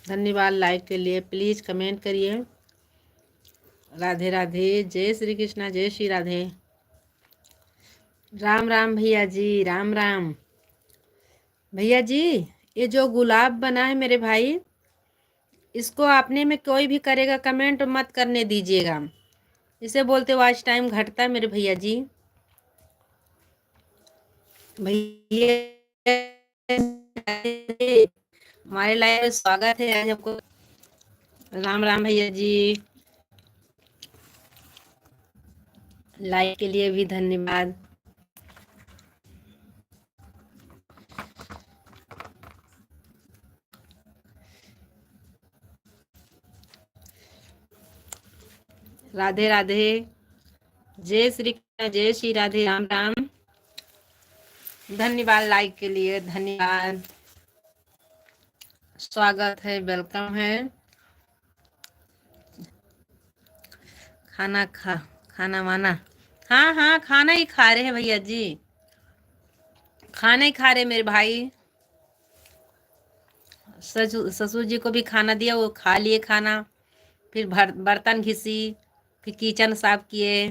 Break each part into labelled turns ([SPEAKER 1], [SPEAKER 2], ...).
[SPEAKER 1] धन्यवाद लाइक के लिए। प्लीज कमेंट करिए। राधे राधे, जय श्री कृष्णा, जय श्री राधे। राम राम भैया जी, राम राम। भैया जी, ये जो गुलाब बना है मेरे भाई, इसको आपने में कोई भी करेगा कमेंट मत करने दीजिएगा। इसे बोलते वॉच टाइम घटता है मेरे भैया जी। भैया हमारे लाइव में स्वागत है आज आपको। राम राम भैया जी, लाइक के लिए भी धन्यवाद। राधे राधे, जय श्री कृष्ण, जय श्री राधे, राम राम। धन्यवाद लाइक के लिए, धन्यवाद। स्वागत है, वेलकम है। खाना वाना, हाँ हाँ, खाना ही खा रहे हैं भैया जी, खाना ही खा रहे मेरे भाई। ससुर जी को भी खाना दिया, वो खा लिए खाना। फिर बर्तन घिसी, फिर किचन साफ किए,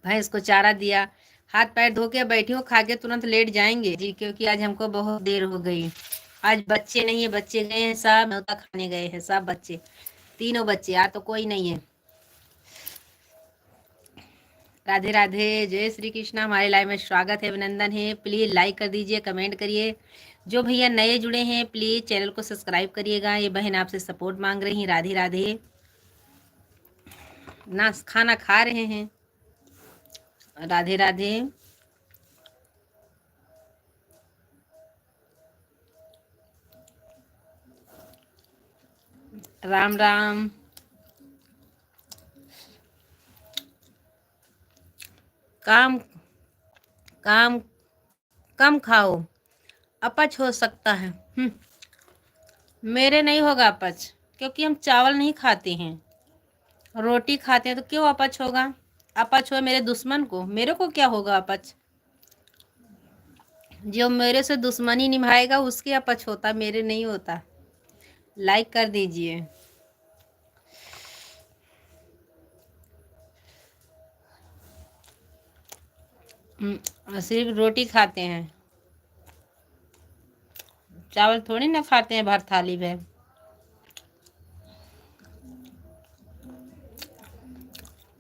[SPEAKER 1] भैंस को चारा दिया, हाथ पैर धो के बैठी हूँ, खा के तुरंत लेट जाएंगे जी, क्योंकि आज हमको बहुत देर हो गई। आज बच्चे नहीं है, बच्चे गए हैं सब न्योता खाने गए हैं सब बच्चे, तीनों बच्चे, आज तो कोई नहीं है। राधे राधे, जय श्री कृष्ण। हमारे लाइव में स्वागत है, अभिनंदन है। प्लीज लाइक कर दीजिए, कमेंट करिए। जो भैया नए जुड़े हैं प्लीज चैनल को सब्सक्राइब करिएगा। ये बहन आपसे सपोर्ट मांग रही है। राधे राधे। ना खाना खा रहे हैं। राधे राधे, राम राम। काम काम कम खाओ, अपच हो सकता है। मेरे नहीं होगा अपच, क्योंकि हम चावल नहीं खाते हैं, रोटी खाते हैं, तो क्यों अपच होगा। अपच हो मेरे दुश्मन को, मेरे को क्या होगा अपच। जो मेरे से दुश्मनी निभाएगा उसके अपच होता, मेरे नहीं होता। लाइक कर दीजिए। सिर्फ रोटी खाते हैं, चावल थोड़ी ना खाते हैं भर थाली में।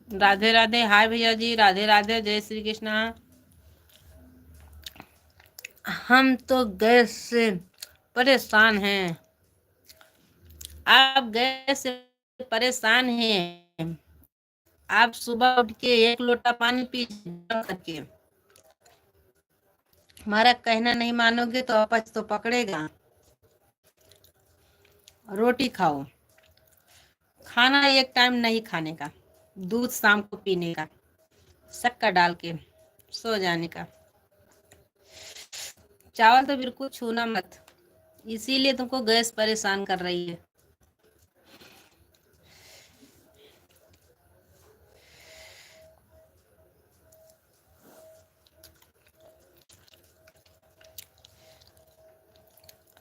[SPEAKER 1] राधे राधे, हाय भैया जी, राधे राधे, जय श्री कृष्णा। हम तो गैस से परेशान हैं, आप गैस से परेशान हैं। आप सुबह उठ के 1 लोटा पानी पी करके, हमारा कहना नहीं मानोगे तो अपच तो पकड़ेगा। रोटी खाओ, खाना एक टाइम नहीं खाने का, दूध शाम को पीने का, शक्कर डाल के सो जाने का। चावल तो बिल्कुल छूना मत, इसीलिए तुमको गैस परेशान कर रही है।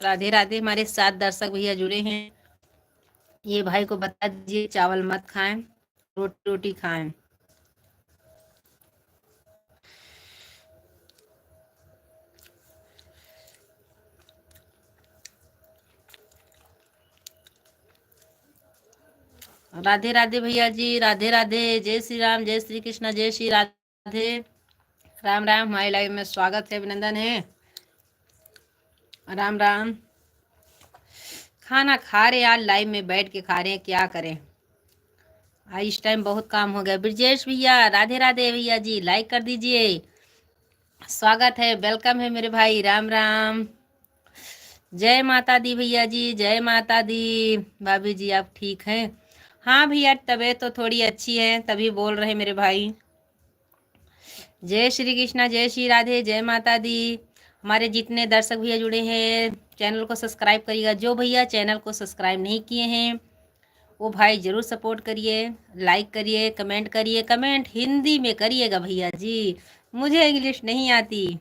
[SPEAKER 1] राधे राधे, हमारे 7 दर्शक भैया जुड़े हैं। ये भाई को बता दीजिए चावल मत खाएं, रोटी रोटी खाएं। राधे राधे भैया जी, राधे राधे, जय श्री राम, जय श्री कृष्ण, जय श्री राधे, राम राम। हमारे लाइव में स्वागत है, अभिनंदन है। राम राम। खाना खा रहे यार, लाइव में बैठ के खा रहे हैं, क्या करें। आज इस टाइम बहुत काम हो गया। ब्रजेश भैया राधे राधे भैया जी, लाइक कर दीजिए। स्वागत है, वेलकम है मेरे भाई, राम राम। जय माता दी भैया जी, जय माता दी। भाभी जी आप ठीक हैं? हाँ भैया, तबीयत तो थोड़ी अच्छी है, तभी बोल रहे मेरे भाई। जय श्री कृष्णा, जय श्री राधे, जय माता दी। हमारे जितने दर्शक भैया जुड़े हैं, चैनल को सब्सक्राइब करिएगा। जो भैया चैनल को सब्सक्राइब नहीं किए हैं वो भाई ज़रूर सपोर्ट करिए, लाइक करिए, कमेंट करिए। कमेंट हिंदी में करिएगा भैया जी, मुझे इंग्लिश नहीं आती।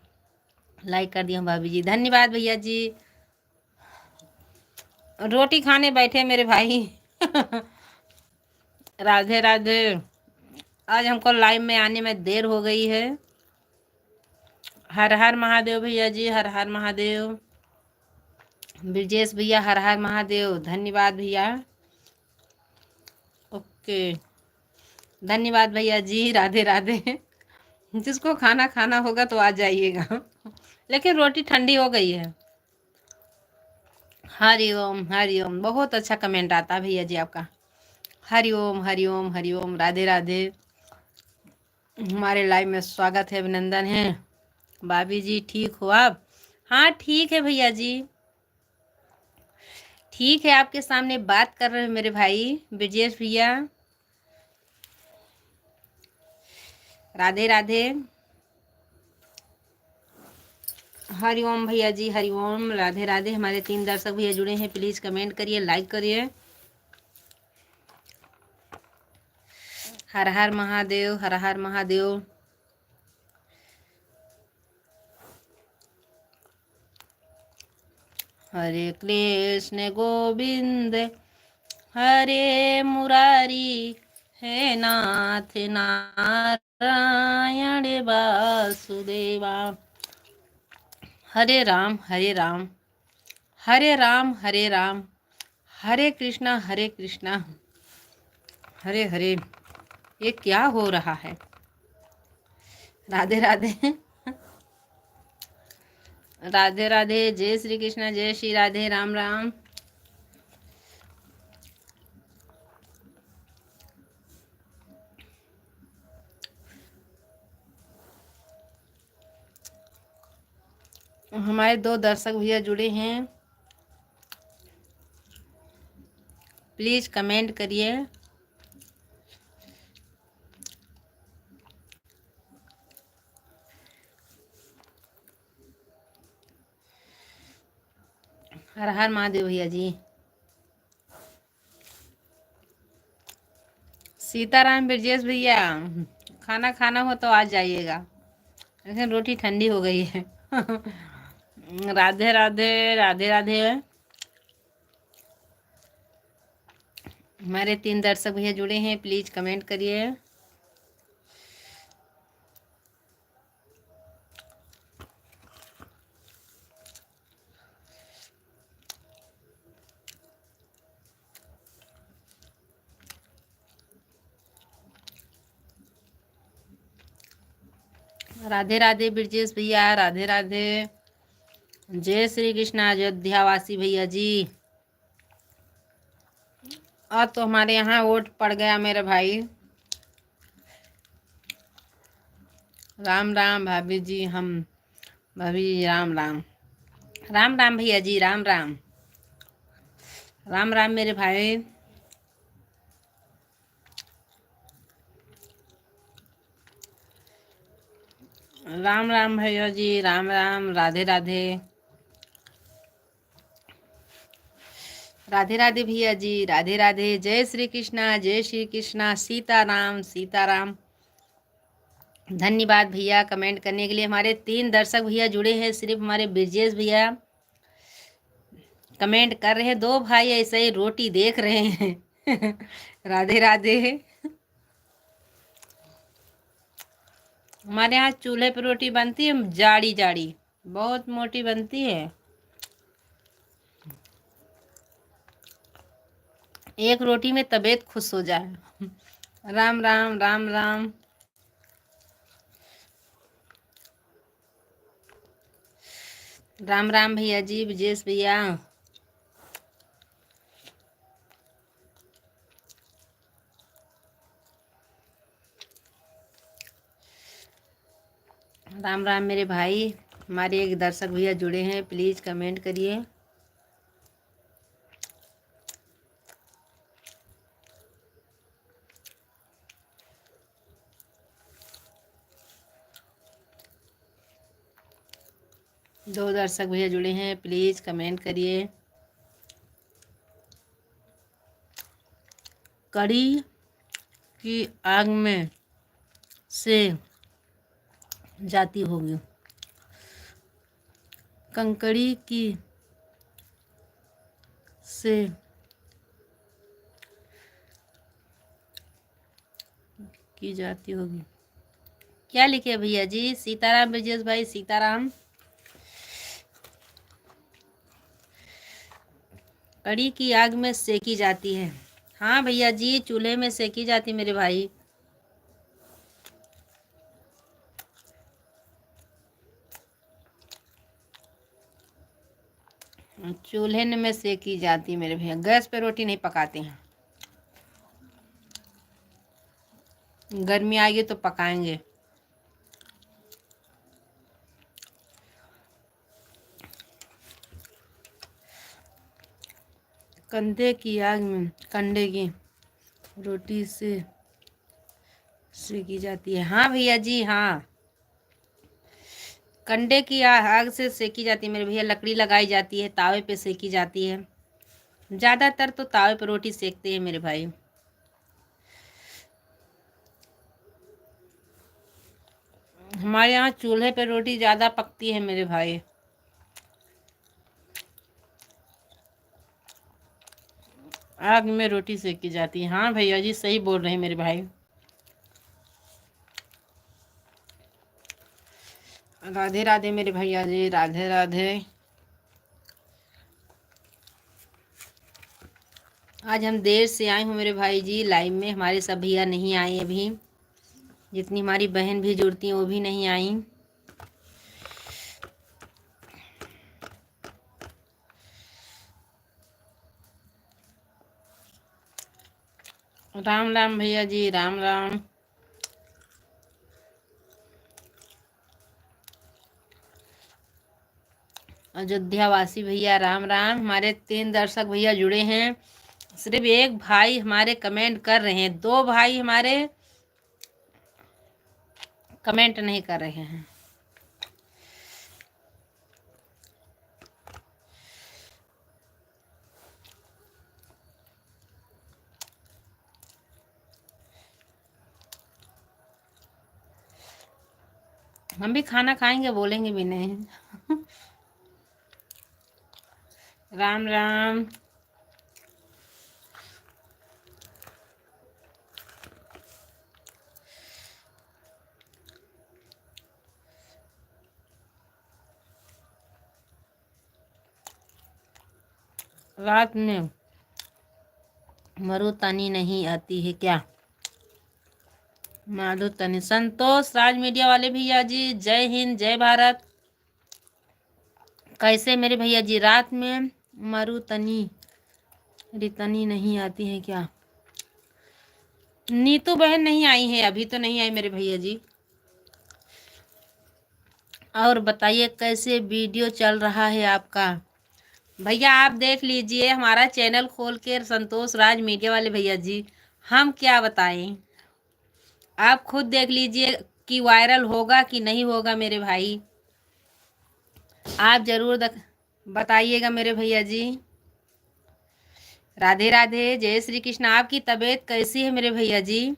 [SPEAKER 1] लाइक कर दिया भाभी जी, धन्यवाद भैया जी। रोटी खाने बैठे मेरे भाई। राधे राधे। आज हमको लाइव में आने में देर हो गई है। हर हर महादेव भैया जी, हर हर महादेव। ब्रजेश भैया हर हर महादेव, धन्यवाद भैया। ओके, धन्यवाद भैया जी, राधे राधे। जिसको खाना खाना होगा तो आ जाइएगा। लेकिन रोटी ठंडी हो गई है। हरिओम हरिओम, बहुत अच्छा कमेंट आता है भैया जी आपका। हरिओम हरिओम हरिओम, राधे राधे। हमारे लाइव में स्वागत है, अभिनंदन है। भाभी जी ठीक हो आप? हाँ ठीक है भैया जी, ठीक है। आपके सामने बात कर रहे हैं मेरे भाई ब्रजेश भैया। राधे राधे। हरिओम भैया जी, हरिओम, राधे राधे। हमारे 3 दर्शक भैया जुड़े हैं, प्लीज़ कमेंट करिए, लाइक करिए। हर हर महादेव, हर हर महादेव। हरे कृष्ण गोविंद हरे मुरारी, हे नाथ नारायण वासुदेवा। हरे राम हरे राम, हरे राम हरे राम, हरे कृष्णा हरे हरे। ये क्या हो रहा है? राधे राधे। राधे राधे, जय श्री कृष्ण, जय श्री राधे, राम राम। हमारे 2 दर्शक भैया जुड़े हैं, प्लीज़ कमेंट करिए। हर हर महादेव भैया जी। सीताराम ब्रजेश भैया, खाना खाना हो तो आ जाइएगा, लेकिन रोटी ठंडी हो गई है। राधे राधे, राधे राधे। हमारे 3 दर्शक भैया जुड़े हैं, प्लीज़ कमेंट करिए। राधे राधे ब्रजेश भैया, राधे राधे। जय श्री कृष्ण अयोध्यावासी भैया जी। आज तो हमारे यहाँ वोट पड़ गया मेरे भाई। राम राम भाभी जी, हम भाभी जी, राम राम। राम राम भैया जी, राम राम। राम राम मेरे भाई। राम राम भैया जी, राम राम, राधे राधे। राधे राधे भैया जी, राधे राधे। जय श्री कृष्णा, जय श्री कृष्णा, सीताराम सीताराम। धन्यवाद भैया कमेंट करने के लिए। हमारे 3 दर्शक भैया जुड़े हैं, सिर्फ हमारे ब्रजेश भैया कमेंट कर रहे हैं। 2 भाई ऐसे ही रोटी देख रहे हैं। राधे राधे। हमारे यहाँ चूल्हे पर रोटी बनती है, जाड़ी जाड़ी, बहुत मोटी बनती है। एक रोटी में तबीयत खुश हो जाए। राम राम, राम राम। राम राम भैया जी, ब्रजेश भैया। राम राम मेरे भाई। हमारे एक दर्शक भैया जुड़े हैं, प्लीज़ कमेंट करिए। दो दर्शक भैया जुड़े हैं, प्लीज़ कमेंट करिए। कड़ी की आग में से जाती होगी, कंकड़ी की से की जाती होगी। क्या लिखे भैया जी? सीताराम ब्रजेश भाई, सीताराम। कड़ी की आग में सेकी जाती है। हाँ भैया जी, चूल्हे में सेकी जाती मेरे भाई। चूल्हे में सेकी जाती मेरे भैया, गैस पे रोटी नहीं पकाते हैं। गर्मी आएगी तो पकाएंगे। कंधे की आग में कंडे की रोटी से सेकी जाती है। हाँ भैया जी, हाँ, कंडे की आग से सेकी जाती है मेरे भैया। लकड़ी लगाई जाती है, तावे पे सेकी जाती है। ज़्यादातर तो तावे पे रोटी सेकते हैं मेरे भाई। हमारे यहाँ चूल्हे पे रोटी ज़्यादा पकती है मेरे भाई। आग में रोटी सेकी जाती है। हाँ भैया जी, सही बोल रहे हैं मेरे भाई। राधे राधे मेरे भैया जी, राधे राधे। आज हम देर से आए हूँ मेरे भाई जी लाइव में। हमारे सब भैया नहीं आए अभी। जितनी हमारी बहन भी जुड़ती हैं वो भी नहीं आई। राम राम भैया जी, राम राम। अयोध्या वासी भैया, राम राम। हमारे 3 दर्शक भैया जुड़े हैं। सिर्फ एक भाई हमारे कमेंट कर रहे हैं, 2 भाई हमारे कमेंट नहीं कर रहे हैं। हम भी खाना खाएंगे, बोलेंगे भी नहीं। राम राम। रात में मरुतनी नहीं आती है क्या? मरुतनी। संतोष राज मीडिया वाले भैया जी, जय हिंद, जय भारत। कैसे मेरे भैया जी? रात में मरुतनी रितनी नहीं आती है क्या? नीतू बहन नहीं आई है, अभी तो नहीं आई मेरे भैया जी। और बताइए कैसे वीडियो चल रहा है आपका? भैया आप देख लीजिए हमारा चैनल खोल के, संतोष राज मीडिया वाले भैया जी। हम क्या बताएं, आप खुद देख लीजिए कि वायरल होगा कि नहीं होगा मेरे भाई। आप जरूर बताइएगा मेरे भैया जी। राधे राधे, जय श्री कृष्ण। आपकी तबीयत कैसी है मेरे भैया जी?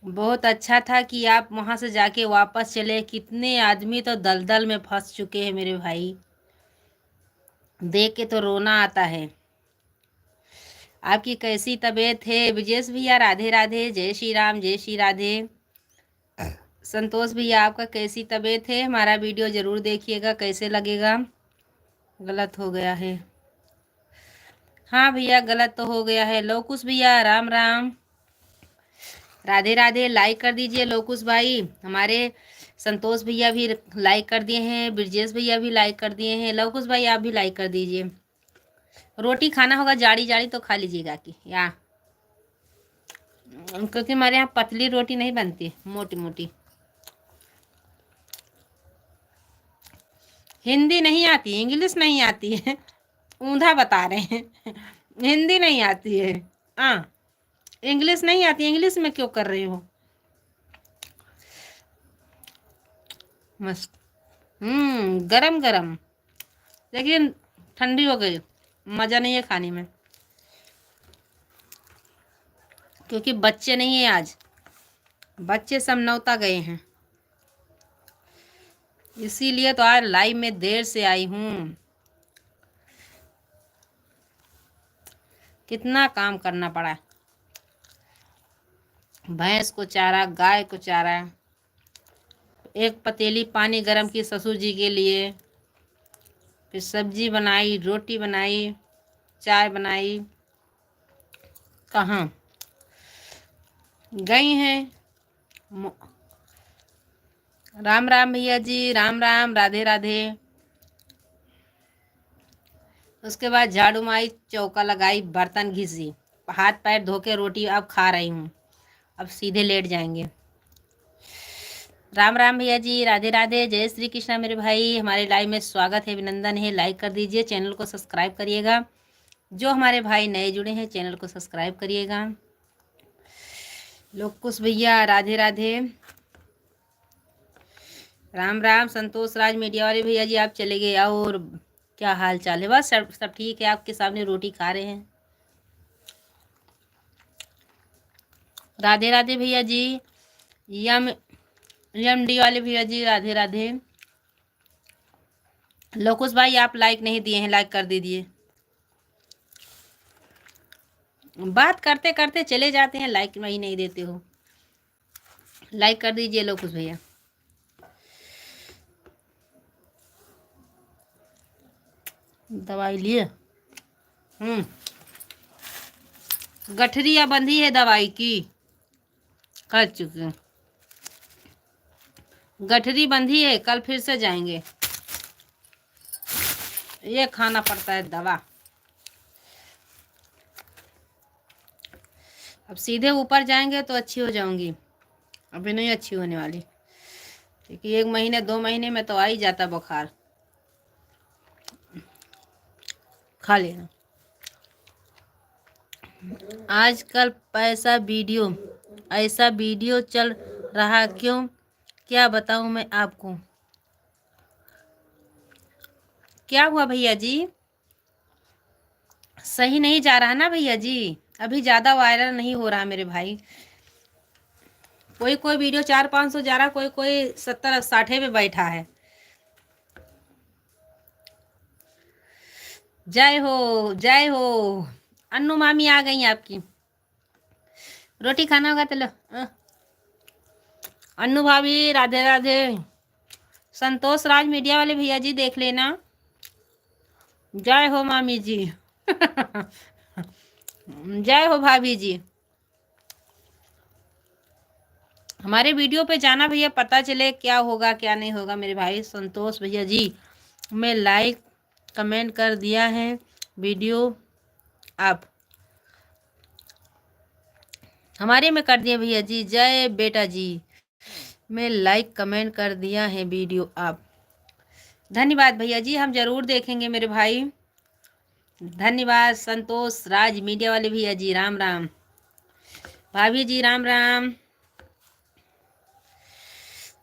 [SPEAKER 1] बहुत अच्छा था कि आप वहाँ से जाके वापस चले। कितने आदमी तो दलदल में फंस चुके हैं मेरे भाई, देख के तो रोना आता है। आपकी कैसी तबीयत है ब्रजेश भैया? राधे राधे, जय श्री राम, जय श्री राधे। संतोष भैया आपका कैसी तबीयत है? हमारा वीडियो ज़रूर देखिएगा, कैसे लगेगा। गलत हो गया है। हाँ भैया, गलत तो हो गया है। लोकुश भैया, राम राम, राधे राधे। लाइक कर दीजिए लोकुश भाई। हमारे संतोष भैया भी लाइक कर दिए हैं, ब्रजेश भैया भी लाइक कर दिए हैं। लोकुश भाई आप भी लाइक कर दीजिए। रोटी खाना होगा जाड़ी जाड़ी तो खा लीजिएगा कि या, क्योंकि हमारे यहाँ पतली रोटी नहीं बनती, मोटी मोटी। हिंदी नहीं आती, इंग्लिश नहीं आती है, ऊंधा बता रहे हैं। हिंदी नहीं आती है, हाँ इंग्लिश नहीं आती, इंग्लिश में क्यों कर रहे हो? मस्त। गरम गरम, लेकिन ठंडी हो गई, मज़ा नहीं है खाने में, क्योंकि बच्चे नहीं है आज, बच्चे सब नौता गए हैं, इसीलिए तो आज लाइव में देर से आई हूँ। कितना काम करना पड़ा, भैंस को चारा, गाय को चारा, एक पतीली पानी गरम की ससुर जी के लिए, फिर सब्जी बनाई, रोटी बनाई, चाय बनाई, कहाँ गई हैं। राम राम भैया जी, राम राम, राधे राधे। उसके बाद झाड़ू मारी, चौका लगाई, बर्तन घिसी, हाथ पैर धो के रोटी अब खा रही हूँ, अब सीधे लेट जाएंगे। राम राम भैया जी, राधे राधे, जय श्री कृष्णा मेरे भाई, हमारे लाइव में स्वागत है, अभिनंदन है, लाइक कर दीजिए, चैनल को सब्सक्राइब करिएगा, जो हमारे भाई नए जुड़े हैं चैनल को सब्सक्राइब करिएगा। लोकुश भैया राधे राधे, राम राम। संतोष राज मीडिया वाले भैया जी आप चले गए, और क्या हाल चाल है? बस सब ठीक है, आपके सामने रोटी खा रहे हैं। राधे राधे भैया जी, यम डी वाले भैया जी राधे राधे। लोकुश भाई आप लाइक नहीं दिए हैं, लाइक कर दीजिए, बात करते करते चले जाते हैं, लाइक वही नहीं देते हो, लाइक कर दीजिए लोकुश भैया। दवाई लिए? गठरिया बंधी है दवाई की, कर चुके, गठरी बंधी है, कल फिर से जाएंगे, ये खाना पड़ता है दवा। अब सीधे ऊपर जाएंगे तो अच्छी हो जाऊंगी, अभी नहीं अच्छी होने वाली, क्योंकि 1 महीने 2 महीने में तो आ ही जाता बुखार। खा लेना। आजकल ऐसा वीडियो चल रहा क्यों, क्या बताऊं मैं आपको? क्या हुआ भैया जी? सही नहीं जा रहा ना भैया जी, अभी ज़्यादा वायरल नहीं हो रहा मेरे भाई, कोई कोई वीडियो 400-500 जा रहा, कोई कोई 70-60 पे बैठा है। जय हो, जय हो। अन्नू मामी आ गई आपकी, रोटी खाना होगा तो लो। अन्नू भाभी राधे राधे। संतोष राज मीडिया वाले भैया जी देख लेना, जय हो मामी जी। जय हो भाभी जी। हमारे वीडियो पे जाना भैया, पता चले क्या होगा क्या नहीं होगा मेरे भाई। संतोष भैया जी मैं लाइक कमेंट कर दिया है वीडियो, आप हमारे में कर दिया भैया जी। जय बेटा जी, मैं लाइक कमेंट कर दिया है वीडियो, आप धन्यवाद भैया जी, हम जरूर देखेंगे मेरे भाई, धन्यवाद। संतोष राज मीडिया वाले भैया जी राम राम, भाभी जी राम राम।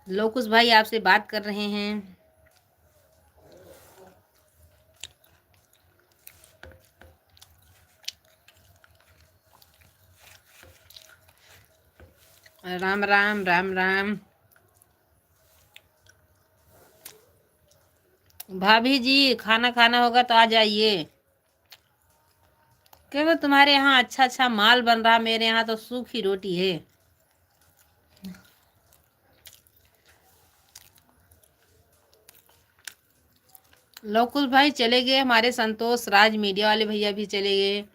[SPEAKER 1] लोकुश भाई आपसे बात कर रहे हैं। राम राम, राम राम। भाभी जी खाना खाना होगा तो आ जाइए, क्योंकि तुम्हारे यहाँ अच्छा अच्छा माल बन रहा, मेरे यहाँ तो सूखी रोटी है। लोकुश भाई चले गए, हमारे संतोष राज मीडिया वाले भैया भी चले गए,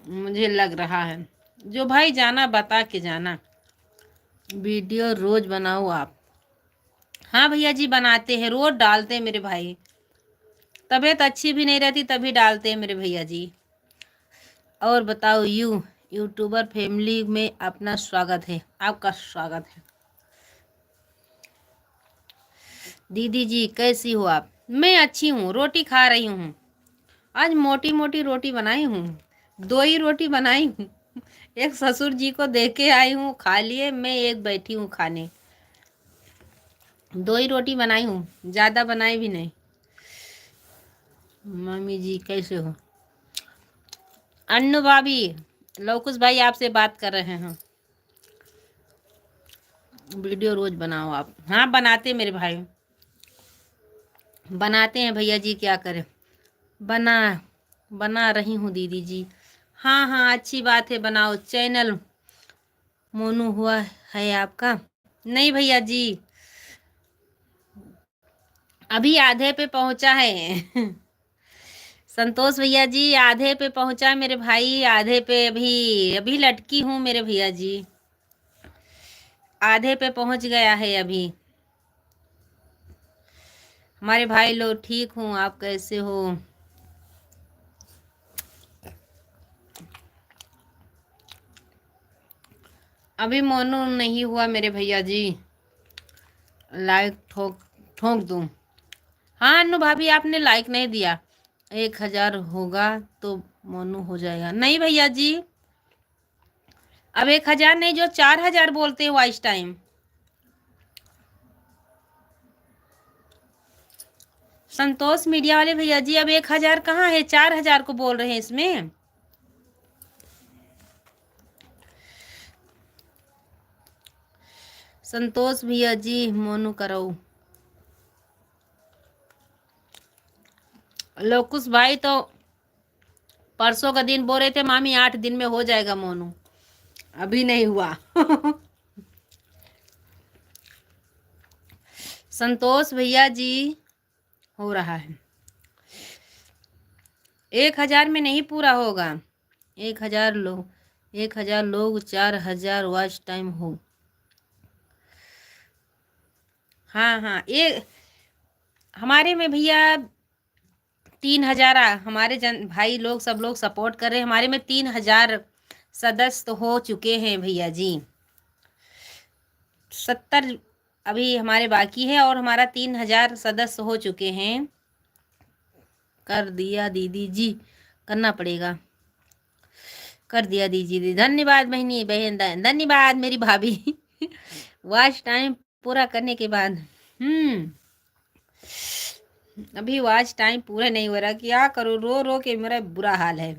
[SPEAKER 1] मुझे लग रहा है। जो भाई जाना बता के जाना, वीडियो रोज बनाओ आप। हाँ भैया जी बनाते हैं, रोज डालते हैं मेरे भाई, तबीयत अच्छी भी नहीं रहती तभी डालते हैं मेरे भैया जी। और बताओ यूट्यूबर फैमिली में अपना स्वागत है, आपका स्वागत है। दीदी जी कैसी हो आप? मैं अच्छी हूँ, रोटी खा रही हूँ। आज मोटी मोटी रोटी बनाई हूँ, 2 ही रोटी बनाई हूँ। एक ससुर जी को दे के आई हूँ, खा लिए, मैं एक बैठी हूँ खाने। 2 ही रोटी बनाई हूँ, ज़्यादा बनाई भी नहीं। मम्मी जी कैसे हो? अन्नू भाभी, लौकुश भाई आपसे बात कर रहे हैं। वीडियो रोज बनाओ आप। हाँ बनाते मेरे भाई, बनाते हैं भैया जी, क्या करें। बना बना रही हूँ दीदी जी। हाँ हाँ अच्छी बात है, बनाओ। चैनल मोनू हुआ है आपका? नहीं भैया जी, अभी आधे पे पहुंचा है। संतोष भैया जी आधे पे पहुंचा मेरे भाई, आधे पे अभी अभी लटकी हूँ मेरे भैया जी, आधे पे पहुंच गया है अभी। हमारे भाई लोग ठीक हूँ, आप कैसे हो? अभी मोनू नहीं हुआ मेरे भैया जी, लाइक ठोक ठोक दूं। हाँ अन्नू भाभी आपने लाइक नहीं दिया, 1000 होगा तो मोनू हो जाएगा। नहीं भैया जी, अब 1000 नहीं, जो 4000 बोलते हो इस टाइम। संतोष मीडिया वाले भैया जी, अब 1000 कहाँ है, 4000 को बोल रहे हैं इसमें। संतोष भैया जी मोनू करो। लोकुश भाई तो परसों का दिन बोल रहे थे मामी 8 दिन में हो जाएगा मोनू, अभी नहीं हुआ। संतोष भैया जी हो रहा है, 1000 में नहीं पूरा होगा। 1000 लोग 4000 वॉच टाइम हो। हाँ हाँ, ये हमारे में भैया 3000, हमारे भाई लोग सब लोग सपोर्ट कर रहे हैं। हमारे में 3000 सदस्य तो हो चुके हैं भैया जी, 70 अभी हमारे बाकी है और हमारा 3000 सदस्य हो चुके हैं। कर दिया दीदी जी, करना पड़ेगा। कर दिया दीदी, धन्यवाद बहनी बहन, धन्यवाद मेरी भाभी। वॉच टाइम पूरा करने के बाद अभी वॉच टाइम पूरा नहीं हो रहा, क्या करूँ, रो रो के मेरा बुरा हाल है।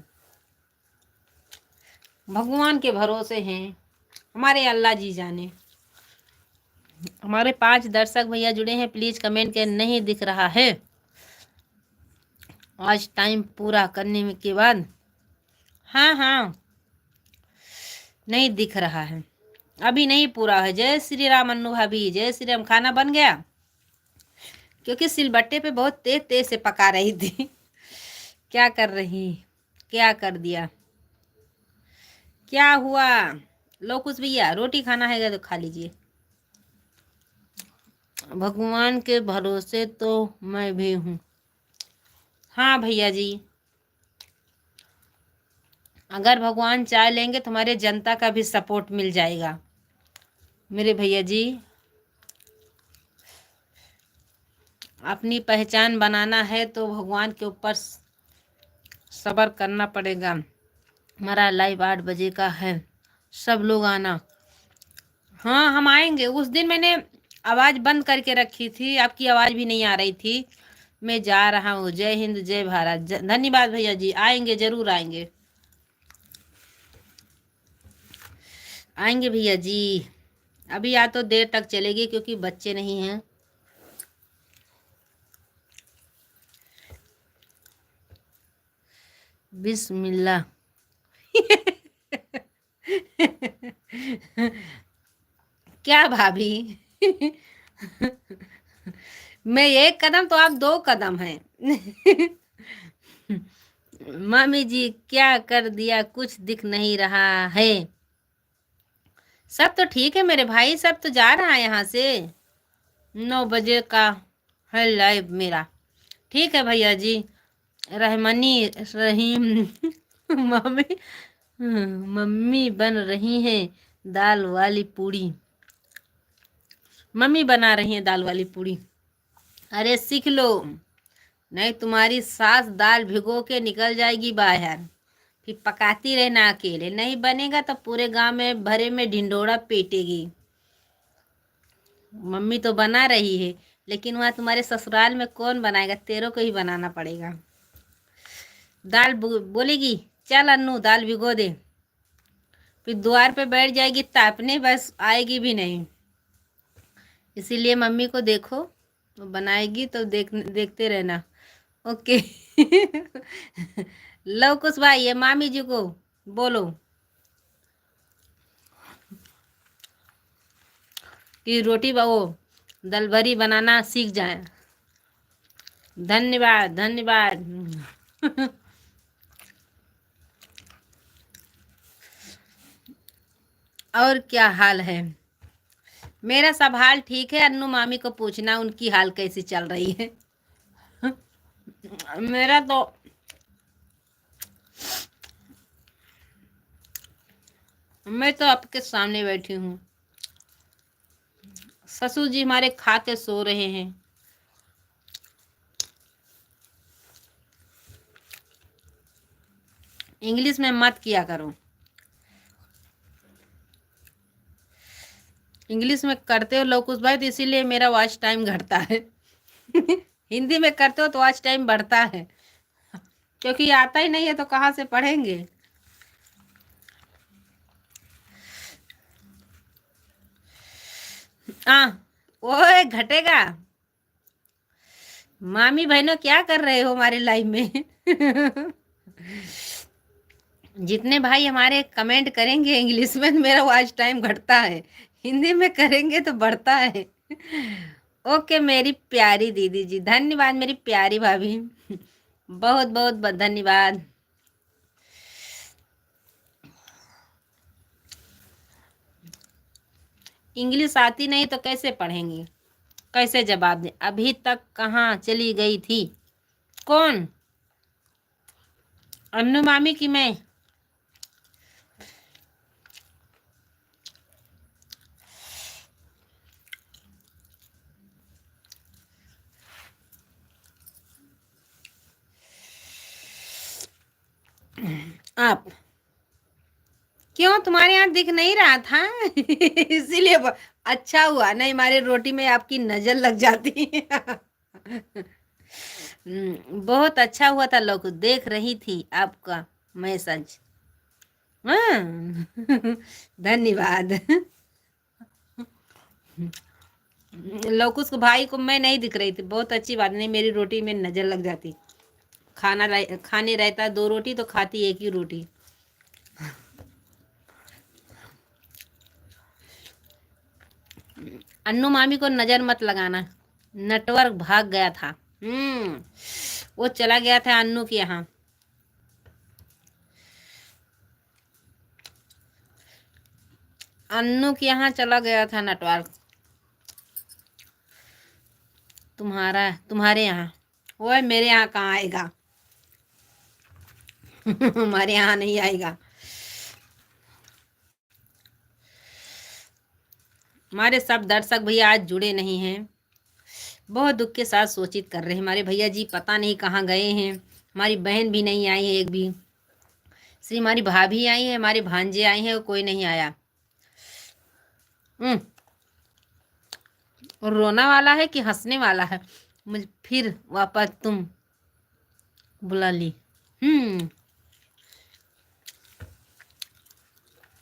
[SPEAKER 1] भगवान के भरोसे हैं, हमारे अल्लाह जी जाने। हमारे 5 दर्शक भैया जुड़े हैं, प्लीज कमेंट के, नहीं दिख रहा है आज टाइम पूरा करने के बाद। हाँ हाँ नहीं दिख रहा है, अभी नहीं पूरा है। जय श्री राम अन्नू भाभी, जय श्री राम। खाना बन गया? क्योंकि सिलबट्टे पे बहुत तेज तेज से पका रही थी। क्या कर रही, क्या कर दिया, क्या हुआ? लो कुछ भैया, रोटी खाना है तो खा लीजिए। भगवान के भरोसे तो मैं भी हूँ। हाँ भैया जी, अगर भगवान चाह लेंगे तो हमारे जनता का भी सपोर्ट मिल जाएगा मेरे भैया जी। अपनी पहचान बनाना है तो भगवान के ऊपर सब्र करना पड़ेगा। हमारा लाइव 8 बजे का है, सब लोग आना। हाँ हम आएंगे। उस दिन मैंने आवाज़ बंद करके रखी थी, आपकी आवाज़ भी नहीं आ रही थी। मैं जा रहा हूँ। जय हिंद जय भारत, धन्यवाद भैया जी। आएंगे, जरूर आएंगे, आएंगे भैया जी। अभी या तो देर तक चलेगी क्योंकि बच्चे नहीं हैं। बिस्मिल्लाह। क्या भाभी? मैं एक कदम तो आप 2 कदम हैं। मामी जी क्या कर दिया, कुछ दिख नहीं रहा है। सब तो ठीक है मेरे भाई, सब तो जा रहा है यहाँ से। 9 बजे का है लाइव मेरा। ठीक है भैया जी। रहमनी रहीम। मम्मी मम्मी बन रही हैं दाल वाली पूड़ी। मम्मी बना रही हैं दाल वाली पूड़ी। अरे सीख लो, नहीं तुम्हारी सास दाल भिगो के निकल जाएगी बाहर, फिर पकाती रहना अकेले, नहीं बनेगा तो पूरे गांव में भरे में ढिंडोरा पीटेगी। मम्मी तो बना रही है, लेकिन वहाँ तुम्हारे ससुराल में कौन बनाएगा, तेरे को ही बनाना पड़ेगा। दाल बोलेगी चल अन्नू दाल भिगो दे, फिर द्वार पे बैठ जाएगी तापने, बस आएगी भी नहीं। इसीलिए मम्मी को देखो, वो बनाएगी तो देखते रहना। ओके। लो कुछ भाई ये मामी जी को बोलो कि रोटी वो दाल भरी बनाना सीख जाए। धन्यवाद धन्यवाद। और क्या हाल है? मेरा सब हाल ठीक है, अन्नू मामी को पूछना उनकी हाल कैसी चल रही है। मेरा तो मैं तो आपके सामने बैठी हूँ। ससुर जी हमारे खा के सो रहे हैं। इंग्लिश में मत किया करो, इंग्लिश में करते हो लौकुश भाई तो इसीलिए मेरा वॉच टाइम घटता है। हिंदी में करते हो तो वॉच टाइम बढ़ता है, क्योंकि आता ही नहीं है तो कहाँ से पढ़ेंगे। ओए घटेगा। मामी बहनों क्या कर रहे हो हमारे लाइव में? जितने भाई हमारे कमेंट करेंगे इंग्लिश में तो मेरा वॉच टाइम घटता है, हिंदी में करेंगे तो बढ़ता है। ओके मेरी प्यारी दीदी जी, धन्यवाद मेरी प्यारी भाभी। बहुत बहुत धन्यवाद। इंग्लिश आती नहीं तो कैसे पढ़ेंगी, कैसे जवाब दें? अभी तक कहाँ चली गई थी? कौन? अन्नू मामी की मैं? आप क्यों, तुम्हारे यहाँ दिख नहीं रहा था? इसीलिए अच्छा हुआ, नहीं हमारे रोटी में आपकी नजर लग जाती। बहुत अच्छा हुआ था, लोग देख रही थी आपका मैसेज। हाँ। धन्यवाद। लौकुस को भाई को मैं नहीं दिख रही थी, बहुत अच्छी बात, नहीं मेरी रोटी में नजर लग जाती। खाने रहता 2 रोटी तो खाती 1 ही रोटी। अन्नू मामी को नजर मत लगाना, नेटवर्क भाग गया था। वो चला गया था अन्नू के यहाँ। अन्नू के यहाँ चला गया था नेटवर्क। तुम्हारे यहाँ, वो मेरे यहाँ कहाँ आएगा? हमारे यहाँ नहीं आएगा। हमारे सब दर्शक भैया आज जुड़े नहीं हैं, बहुत दुख के साथ सूचित कर रहे हैं। हमारे भैया जी पता नहीं कहाँ गए हैं, हमारी बहन भी नहीं आई है एक भी, सिर्फ हमारी भाभी आई है, हमारे भांजे आए हैं और कोई नहीं आया। और रोना वाला है कि हंसने वाला है? मुझे फिर वापस तुम बुला ली।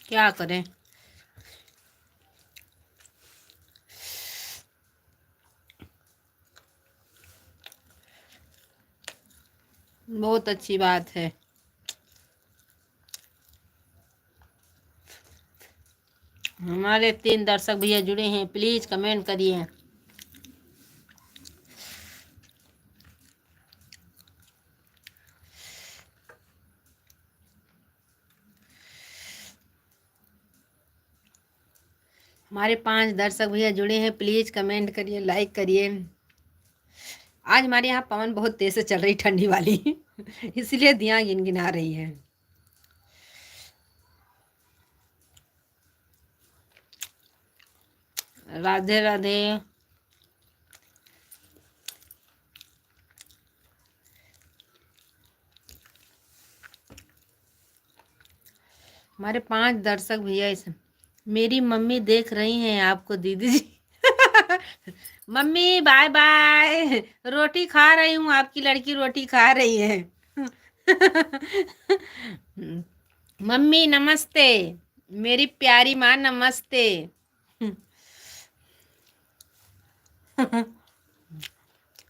[SPEAKER 1] क्या करें? बहुत अच्छी बात है। हमारे 3 दर्शक भैया जुड़े हैं, प्लीज कमेंट करिए। हमारे 5 दर्शक भैया जुड़े हैं, प्लीज कमेंट करिए, लाइक करिए। आज हमारे यहाँ पवन बहुत तेज से चल रही, ठंडी वाली। इसलिए दियाँ गिनगिना रही है। राधे राधे। हमारे 5 दर्शक भैया इस मेरी मम्मी देख रही हैं आपको दीदी जी। मम्मी बाय बाय, रोटी खा रही हूँ, आपकी लड़की रोटी खा रही है। मम्मी नमस्ते, मेरी प्यारी माँ नमस्ते।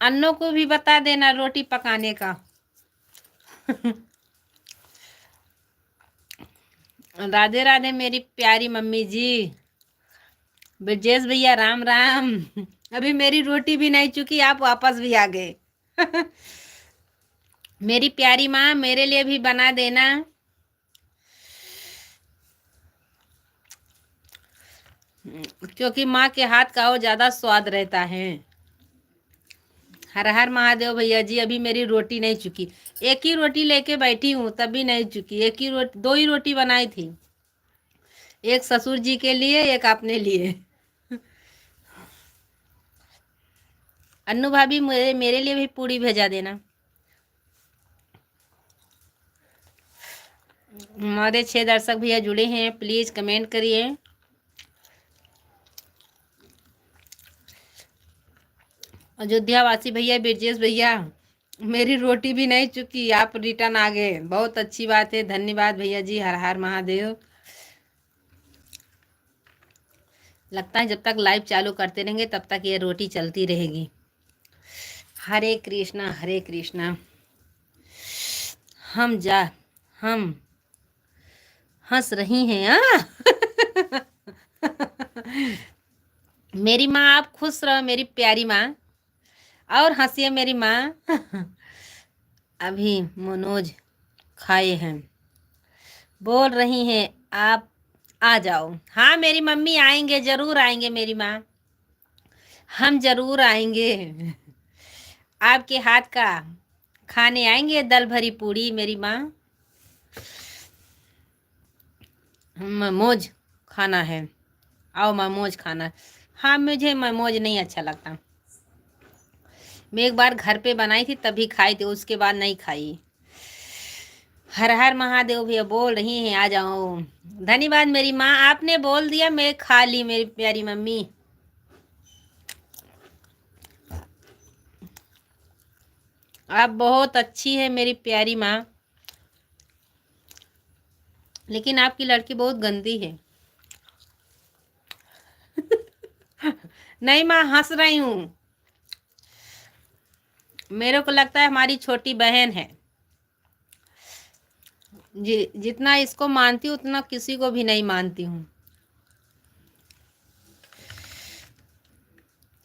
[SPEAKER 1] अन्नों को भी बता देना रोटी पकाने का। राधे राधे मेरी प्यारी मम्मी जी। ब्रजेश भैया राम राम। अभी मेरी रोटी भी नहीं चुकी, आप वापस भी आ गए। मेरी प्यारी माँ मेरे लिए भी बना देना। क्योंकि माँ के हाथ का वो ज्यादा स्वाद रहता है। हर हर महादेव भैया जी। अभी मेरी रोटी नहीं चुकी, एक ही रोटी लेके बैठी हूँ तभी नहीं चुकी। एक ही रोटी, 2 ही रोटी बनाई थी, एक ससुर जी के लिए, एक अपने लिए। अन्नू भाभी मेरे लिए भी पूड़ी भेजा देना। हमारे 6 दर्शक भैया जुड़े हैं, प्लीज कमेंट करिए। अयोध्या वासी भैया, ब्रजेश भैया, मेरी रोटी भी नहीं चुकी, आप रिटर्न आ गए, बहुत अच्छी बात है, धन्यवाद भैया जी। हर हर महादेव। लगता है जब तक लाइव चालू करते रहेंगे तब तक ये रोटी चलती रहेगी। हरे कृष्णा हरे कृष्णा। हम हंस रही हैं। मेरी माँ आप खुश रहो मेरी प्यारी माँ, और हंसिए मेरी माँ। अभी मनोज खाए हैं, बोल रही हैं आप आ जाओ। हाँ मेरी मम्मी आएंगे, जरूर आएंगे मेरी माँ, हम जरूर आएंगे। आपके हाथ का खाने आएंगे, दल भरी पूड़ी मेरी माँ। मोमोज खाना है, आओ मोमोज खाना। हाँ मुझे मोमोज नहीं अच्छा लगता, मैं एक बार घर पे बनाई थी तभी खाई थी, उसके बाद नहीं खाई। हर हर महादेव भैया बोल रही हैं आ जाओ। धन्यवाद मेरी माँ, आपने बोल दिया मैं खा ली मेरी प्यारी मम्मी। आप बहुत अच्छी है मेरी प्यारी माँ, लेकिन आपकी लड़की बहुत गंदी है। नहीं माँ हंस रही हूँ, मेरे को लगता है हमारी छोटी बहन है। जितना इसको मानती हूँ उतना किसी को भी नहीं मानती हूँ।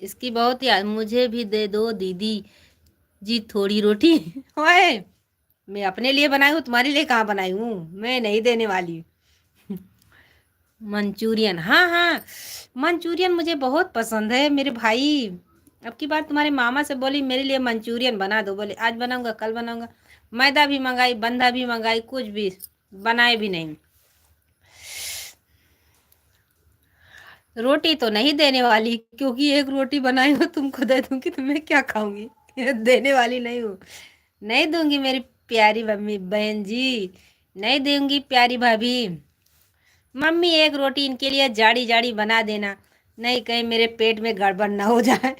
[SPEAKER 1] इसकी बहुत याद, मुझे भी दे दो दीदी जी थोड़ी रोटी। ओए मैं अपने लिए बनाई हूँ, तुम्हारे लिए कहाँ बनाई हूँ, मैं नहीं देने वाली। मंचूरियन, हाँ हाँ मंचूरियन मुझे बहुत पसंद है मेरे भाई। अब की बात तुम्हारे मामा से बोली मेरे लिए मंचूरियन बना दो, बोले आज बनाऊंगा कल बनाऊंगा। मैदा भी मंगाई, बंधा भी मंगाई, कुछ भी बनाए भी नहीं। रोटी तो नहीं देने वाली, क्योंकि एक रोटी बनाई हो तुमको दे दूंगी तो मैं क्या खाऊंगी। देने वाली नहीं हूँ, नहीं दूंगी मेरी प्यारी मम्मी बहन जी, नहीं दूंगी प्यारी भाभी। मम्मी एक रोटी इनके लिए जाड़ी जाड़ी बना देना, नहीं कहीं मेरे पेट में गड़बड़ ना हो जाए।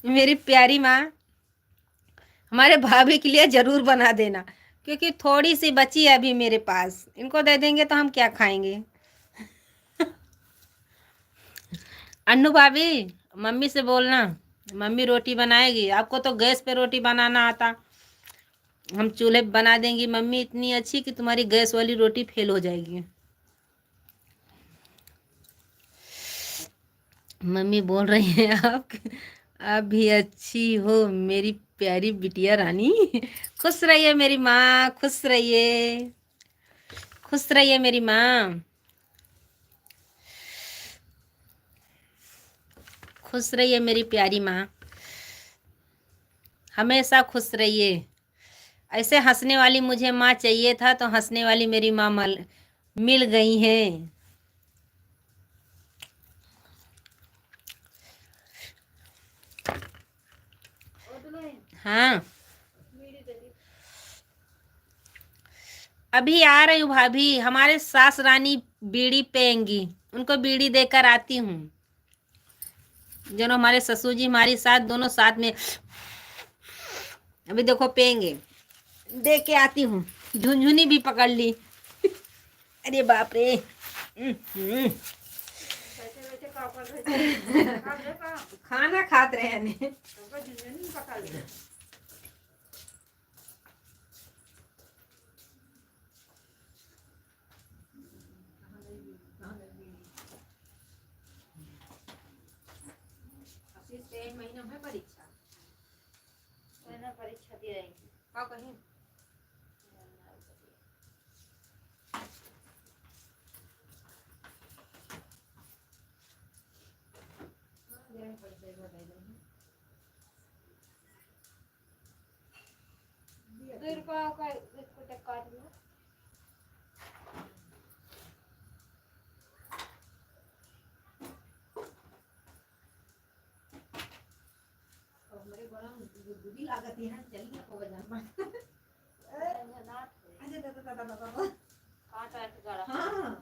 [SPEAKER 1] मेरी प्यारी माँ हमारे भाभी के लिए जरूर बना देना, क्योंकि थोड़ी सी बची है अभी मेरे पास, इनको दे देंगे तो हम क्या खाएंगे। अन्नू भाभी मम्मी से बोलना, मम्मी रोटी बनाएगी, आपको तो गैस पे रोटी बनाना आता, हम चूल्हे पे बना देंगी। मम्मी इतनी अच्छी कि तुम्हारी गैस वाली रोटी फेल हो जाएगी। मम्मी बोल रही हैं आप भी अच्छी हो मेरी प्यारी बिटिया रानी। खुश रहिए मेरी माँ, खुश रहिए, खुश रहिए मेरी माँ, खुश रहिए मेरी प्यारी माँ, हमेशा खुश रहिए। ऐसे हंसने वाली मुझे माँ चाहिए था, तो हंसने वाली मेरी माँ मिल गई हैं। हाँ अभी आ रही हूँ भाभी, हमारे सास रानी बीड़ी पेंगी, उनको बीड़ी देकर आती हूँ। दोनों हमारे ससुर जी हमारी साथ दोनों साथ में अभी देखो पेंगे, दे के आती हूँ। झुनझुनी भी पकड़ ली। अरे बाप रे। खाना खात रहे हैं। महीना में परीक्षा दे रहेंगे कहीं लागत है चलिए को बजाना हाँ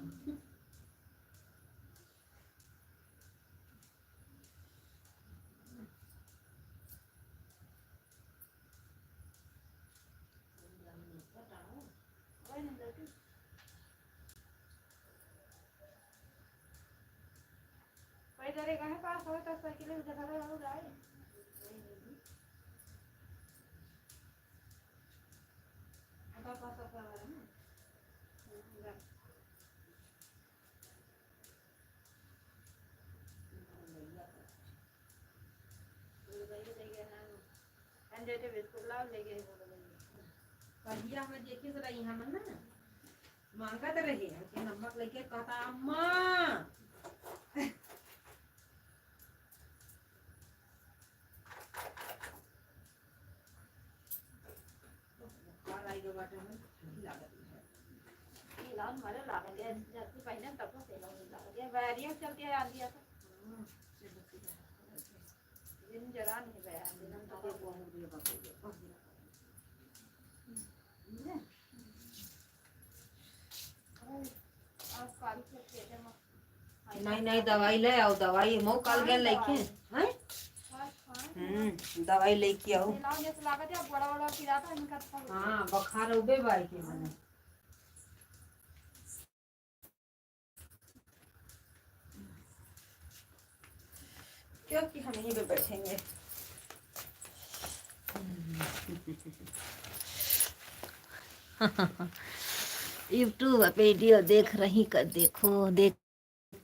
[SPEAKER 1] बढ़िया हमें देखे जरा यहाँ मन ना मांगा तो रहे कि नमक लेके कहता अम्मा जरा नहीं नहीं दवाई ले आओ, दवाई मो कल गए लेके हैं दवाई लेके आओ। हाँ बुखार उबे बाई के मने क्योंकि हम यहीं पे बैठेंगे। यूट्यूब वीडियो देख रही कर देखो देख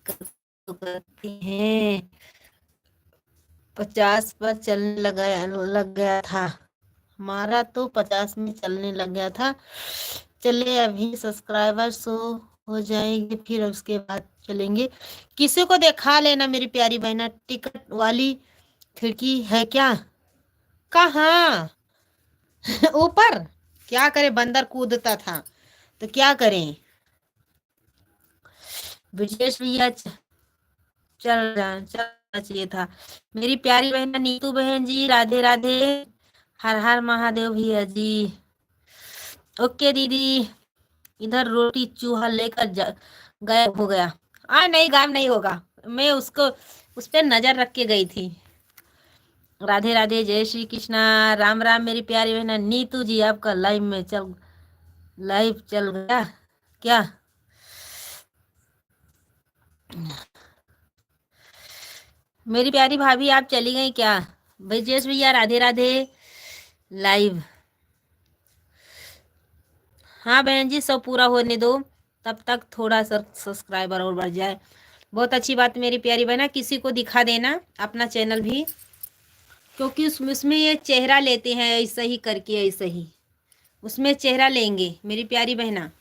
[SPEAKER 1] कर तो करती हैं। 50 पर चलने लग गया था हमारा, तो 50 में चलने लग गया था। चले अभी सब्सक्राइबर 100 हो जाएंगे फिर उसके बाद चलेंगे। किसी को दिखा लेना मेरी प्यारी बहना, टिकट वाली खिड़की है क्या? कहाँ? ऊपर क्या करे, बंदर कूदता था तो क्या करें। ब्रजेश भैया चलना चाहिए था। मेरी प्यारी बहन नीतू बहन जी राधे राधे, हर हर महादेव भैया जी। ओके दीदी, इधर रोटी चूहा लेकर गायब हो गया। नहीं गायब नहीं होगा, मैं उसको उस पर नजर रख के गई थी। राधे राधे, जय श्री कृष्णा, राम राम मेरी प्यारी बहन नीतू जी। आपका लाइव चल गया क्या? मेरी प्यारी भाभी आप चली गई क्या? ब्रजेश भैया राधे राधे लाइव। हाँ बहन जी, सब पूरा होने दो, तब तक थोड़ा सा सब्सक्राइबर और बढ़ जाए। बहुत अच्छी बात मेरी प्यारी बहना, किसी को दिखा देना अपना चैनल भी, क्योंकि उसमें ये चेहरा लेते हैं ऐसा ही करके, ऐसा ही उसमें चेहरा लेंगे मेरी प्यारी बहना।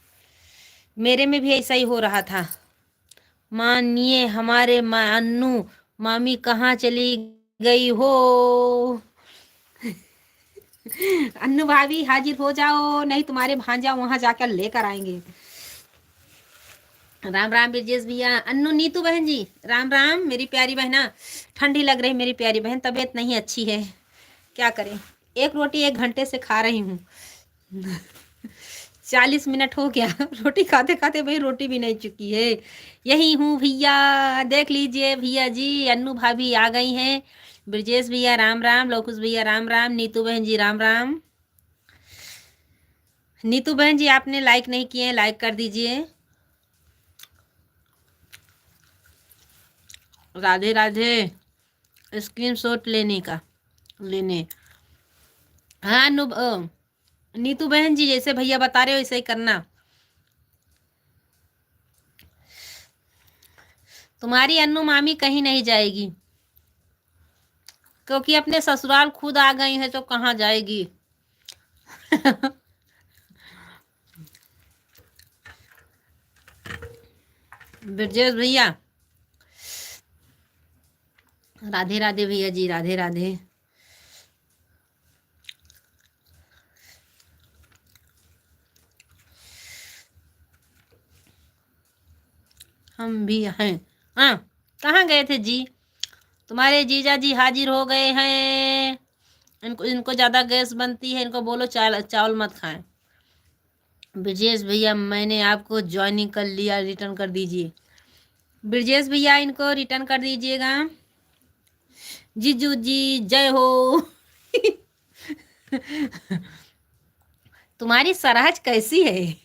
[SPEAKER 1] मेरे में भी ऐसा ही हो रहा था। मानिए हमारे अन्नू मामी कहाँ चली गई हो? अन्नू भाभी हाजिर हो जाओ, नहीं तुम्हारे भांजा वहां जाकर लेकर आएंगे। राम राम ब्रजेश भैया, अन्नू नीतू बहन जी राम राम मेरी प्यारी बहना। ठंडी लग रही मेरी प्यारी बहन, तबीयत नहीं अच्छी है, क्या करें। एक रोटी 1 घंटे से खा रही हूँ। 40 मिनट हो गया रोटी खाते खाते भाई रोटी भी नहीं चुकी है। यही हूँ भैया, देख लीजिए भैया जी, अन्नू भाभी आ गई हैं। ब्रजेश भैया राम राम, लोकुश भैया राम राम, नीतू बहन जी राम राम। नीतू बहन जी आपने लाइक नहीं किए हैं, लाइक कर दीजिए। राधे राधे। स्क्रीनशॉट लेने का लेने। हाँ नीतू बहन जी जैसे भैया बता रहे हो वैसे ही करना। तुम्हारी अन्नू मामी कहीं नहीं जाएगी, क्योंकि अपने ससुराल खुद आ गई है तो कहाँ जाएगी। ब्रजेश भैया राधे राधे भैया जी, राधे राधे। हम भी हैं। हाँ, कहाँ गए थे जी? तुम्हारे जीजा जी हाजिर हो गए हैं। इनको इनको ज़्यादा गैस बनती है, इनको बोलो चावल मत खाएं। ब्रजेश भैया मैंने आपको ज्वाइनिंग कर लिया, रिटर्न कर दीजिए। ब्रजेश भैया इनको रिटर्न कर दीजिएगा। जीजू जी जय हो। तुम्हारी सराहज कैसी है?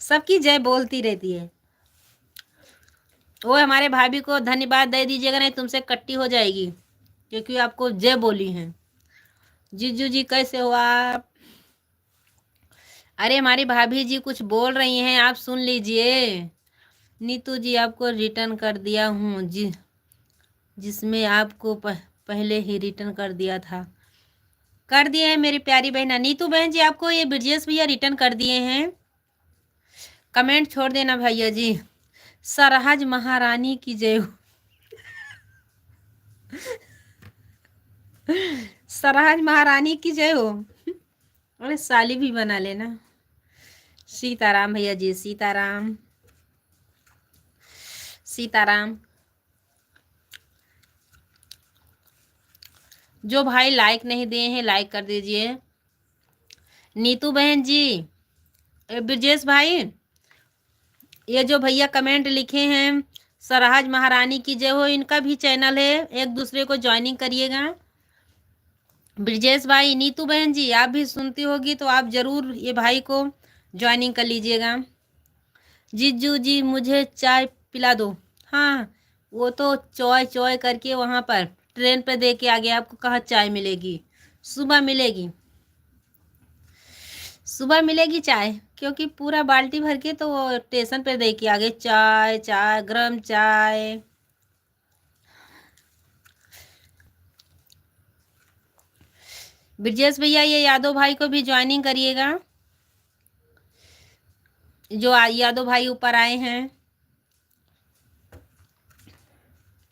[SPEAKER 1] सबकी जय बोलती रहती है। वो हमारे भाभी को धन्यवाद दे दीजिएगा, नहीं तुमसे कट्टी हो जाएगी, क्योंकि आपको जय बोली हैं। जीजू जी कैसे हो आप? अरे हमारी भाभी जी कुछ बोल रही हैं, आप सुन लीजिए। नीतू जी आपको रिटर्न कर दिया हूँ जी, जिसमें आपको पहले ही रिटर्न कर दिया था। कर दिए हैं मेरी प्यारी बहना। नीतू बहन जी आपको ये ब्रजेश भैया रिटर्न कर दिए हैं। कमेंट छोड़ देना भैया जी। सरहज महारानी की जय हो। सरहज महारानी की जय हो। अरे साली भी बना लेना। सीताराम भैया जी, सीताराम सीताराम। जो भाई लाइक नहीं दिए हैं लाइक कर दीजिए। नीतू बहन जी, ब्रजेश भाई, ये जो भैया कमेंट लिखे हैं सरहज महारानी की जय हो, इनका भी चैनल है, एक दूसरे को ज्वाइनिंग करिएगा। ब्रजेश भाई, नीतू बहन जी आप भी सुनती होगी तो आप जरूर ये भाई को ज्वाइनिंग कर लीजिएगा। जीजू जी मुझे चाय पिला दो। हाँ, वो तो चॉय चॉय करके वहाँ पर ट्रेन पे दे के आ गया, आपको कहाँ चाय मिलेगी? सुबह मिलेगी, सुबह मिलेगी चाय, क्योंकि पूरा बाल्टी भर के तो वो स्टेशन पे दे के आ गए चाय, चाय गरम चाय। ब्रजेश भैया ये यादव भाई को भी ज्वाइनिंग करिएगा, जो यादव भाई ऊपर आए हैं।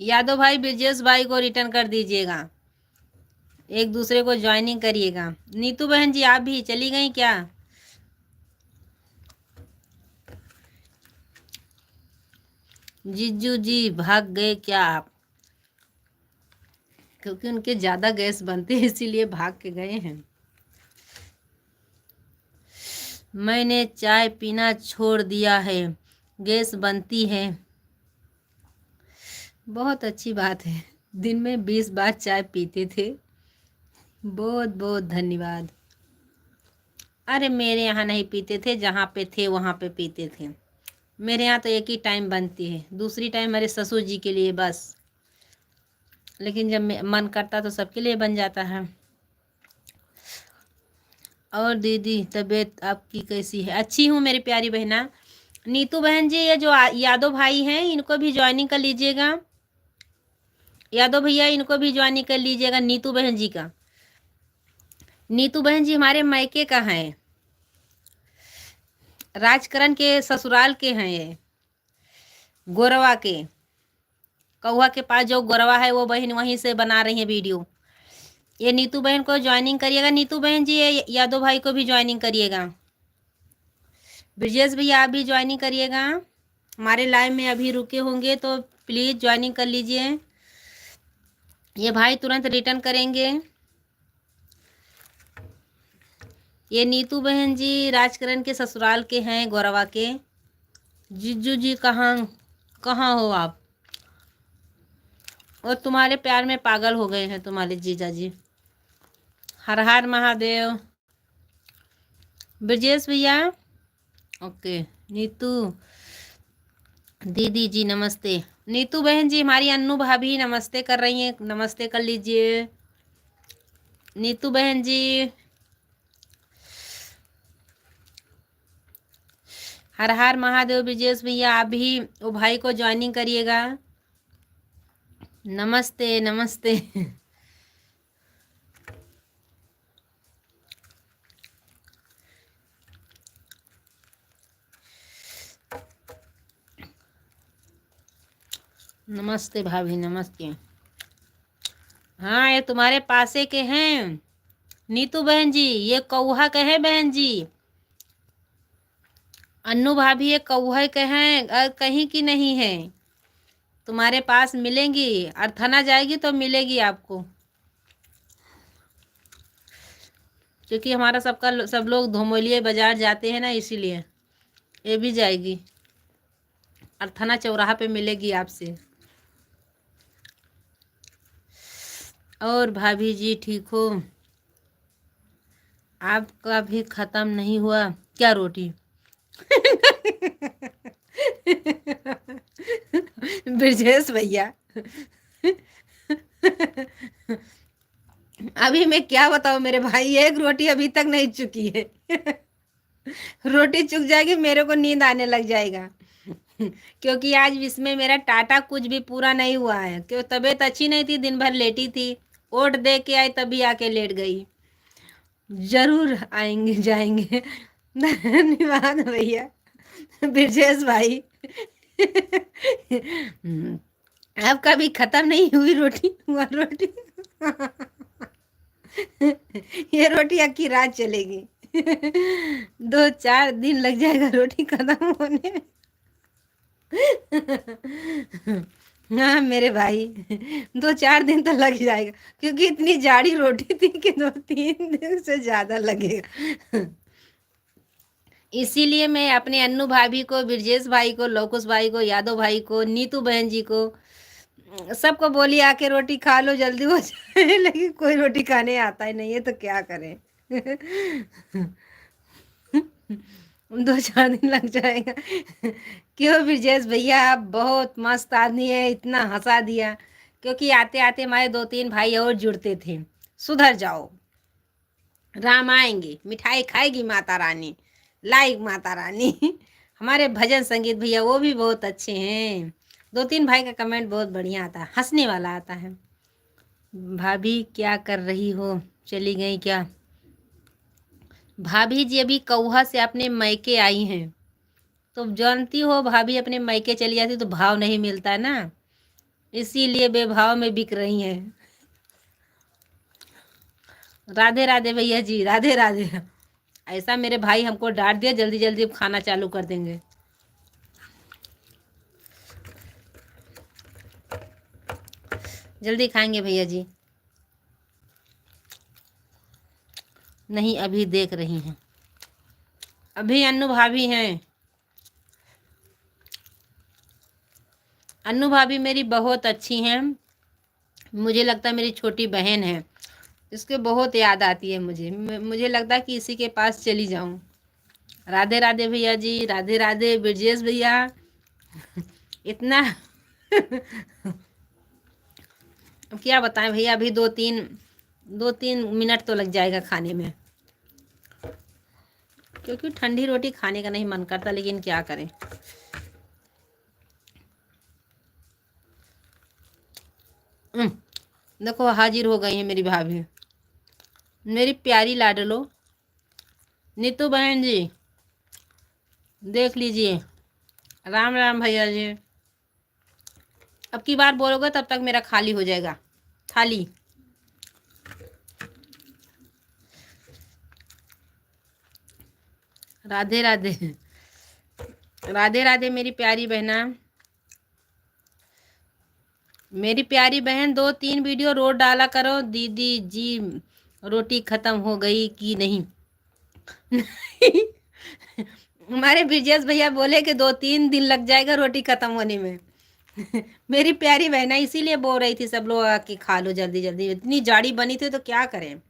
[SPEAKER 1] यादव भाई ब्रजेश भाई को रिटर्न कर दीजिएगा, एक दूसरे को ज्वाइनिंग करिएगा। नीतू बहन जी आप भी चली गई क्या? जीजू जी भाग गए क्या आप? क्योंकि उनके ज़्यादा गैस बनते हैं इसीलिए भाग के गए हैं। मैंने चाय पीना छोड़ दिया है, गैस बनती है। बहुत अच्छी बात है, दिन में 20 बार चाय पीते थे। बहुत बहुत धन्यवाद। अरे मेरे यहाँ नहीं पीते थे, जहाँ पे थे वहाँ पे पीते थे। मेरे यहाँ तो एक ही टाइम बनती है, दूसरी टाइम मेरे ससुर जी के लिए बस। लेकिन जब मन करता तो सबके लिए बन जाता है। और दीदी तबीयत आपकी कैसी है? अच्छी हूँ मेरी प्यारी बहना। नीतू बहन जी ये जो यादव भाई हैं इनको भी ज्वाइनिंग कर लीजिएगा। यादव भैया इनको भी ज्वाइनिंग कर लीजिएगा, नीतू बहन जी का। नीतू बहन जी हमारे मायके का हैं, राजकरण के ससुराल के हैं, ये गोरवा के, कौआ के पास जो गोरवा है वो बहन वहीं से बना रही है वीडियो। ये नीतू बहन को ज्वाइनिंग करिएगा। नीतू बहन जी ये यादव भाई को भी ज्वाइनिंग करिएगा। ब्रजेश भैया आप भी ज्वाइनिंग करिएगा, हमारे लाइव में अभी रुके होंगे तो प्लीज़ ज्वाइनिंग कर लीजिए। ये भाई तुरंत रिटर्न करेंगे। ये नीतू बहन जी राजकरण के ससुराल के हैं, गौरवा के। जीजू जी कहाँ कहाँ हो आप? और तुम्हारे प्यार में पागल हो गए हैं तुम्हारे जीजा जी। हर हर महादेव। ब्रजेश भैया ओके। नीतू दीदी जी नमस्ते। नीतू बहन जी हमारी अन्नू भाभी नमस्ते कर रही हैं, नमस्ते कर लीजिए नीतू बहन जी। हर हर महादेव। ब्रजेश भैया आप भी वो भाई को ज्वाइनिंग करिएगा। नमस्ते नमस्ते। नमस्ते भाभी नमस्ते। हाँ ये तुम्हारे पासे के हैं नीतू बहन जी, ये कौहा के हैं बहन जी। अन्नू भाभी ये कौहा के हैं, कहीं की नहीं है। तुम्हारे पास मिलेंगी, अर्थना जाएगी तो मिलेगी आपको, क्योंकि हमारा सबका सब लोग धोमोलिया बाजार जाते हैं ना, इसीलिए ये भी जाएगी। अर्थना चौराहा पे मिलेगी आपसे। और भाभी जी ठीक हो? आपका भी खत्म नहीं हुआ क्या रोटी? ब्रजेश भैया अभी मैं क्या बताऊं मेरे भाई, एक रोटी अभी तक नहीं चुकी है। रोटी चुक जाएगी मेरे को नींद आने लग जाएगा। क्योंकि आज इसमें मेरा टाटा कुछ भी पूरा नहीं हुआ है, क्यों तबीयत अच्छी नहीं थी, दिन भर लेटी थी। ओट दे के आई तभी आके लेट गई। जरूर आएंगे जाएंगे। धन्यवाद भैया ब्रजेश भाई। आपका भी खत्म नहीं हुई रोटी, हुआ रोटी। ये रोटी अक्की रात चलेगी। 2-4 दिन लग जाएगा रोटी खत्म होने में। हाँ मेरे भाई 2-4 दिन तो लग जाएगा, क्योंकि इतनी जाड़ी रोटी थी कि 2-3 दिन से ज्यादा लगेगा। इसीलिए मैं अपने अन्नू भाभी को, ब्रजेश भाई को, लोकुश भाई को, यादव भाई को, नीतू बहन जी को, सबको बोली आके रोटी खा लो जल्दी हो जाए। लेकिन कोई रोटी खाने आता ही नहीं है तो क्या करें। 2-4 दिन लग जाएगा। क्यों ब्रजेश भैया आप बहुत मस्त आदमी है, इतना हंसा दिया। क्योंकि आते आते हमारे 2-3 भाई और जुड़ते थे। सुधर जाओ, राम आएंगे, मिठाई खाएगी माता रानी, लाइक माता रानी। हमारे भजन संगीत भैया वो भी बहुत अच्छे हैं। 2-3 भाई का कमेंट बहुत बढ़िया आता है, हंसने वाला आता है। भाभी क्या कर रही हो, चली गई क्या? भाभी जी अभी कौहा से अपने मैके आई हैं, तो जानती हो भाभी अपने मैके चली जाती तो भाव नहीं मिलता है ना, इसीलिए बेभाव में बिक रही हैं। राधे राधे भैया जी, राधे राधे। ऐसा मेरे भाई हमको डांट दिया, जल्दी जल्दी अब खाना चालू कर देंगे। जल्दी खाएंगे भैया जी। नहीं अभी देख रही हैं, अभी अन्नू भाभी हैं। अन्नू भाभी मेरी बहुत अच्छी हैं, मुझे लगता है मेरी छोटी बहन है। इसके बहुत याद आती है मुझे, मुझे लगता है कि इसी के पास चली जाऊं। राधे राधे भैया जी, राधे राधे ब्रजेश भैया। इतना अब क्या बताएं भैया, अभी 2-3 मिनट तो लग जाएगा खाने में, क्योंकि ठंडी रोटी खाने का नहीं मन करता, लेकिन क्या करें। देखो हाजिर हो गई है मेरी भाभी, मेरी प्यारी लाडलो नीतू बहन जी, देख लीजिए। राम राम भैया जी। अब की बार बोलोगे तब तक मेरा खाली हो जाएगा थाली। राधे राधे, राधे राधे मेरी प्यारी बहना, मेरी प्यारी बहन 2-3 वीडियो रोज डाला करो। दीदी जी रोटी खत्म हो गई कि नहीं? हमारे ब्रिजेश भैया बोले कि 2-3 दिन लग जाएगा रोटी खत्म होने में। मेरी प्यारी बहना इसीलिए बोल रही थी सब लोग आके खा लो जल्दी जल्दी, इतनी जाड़ी बनी थी तो क्या करें।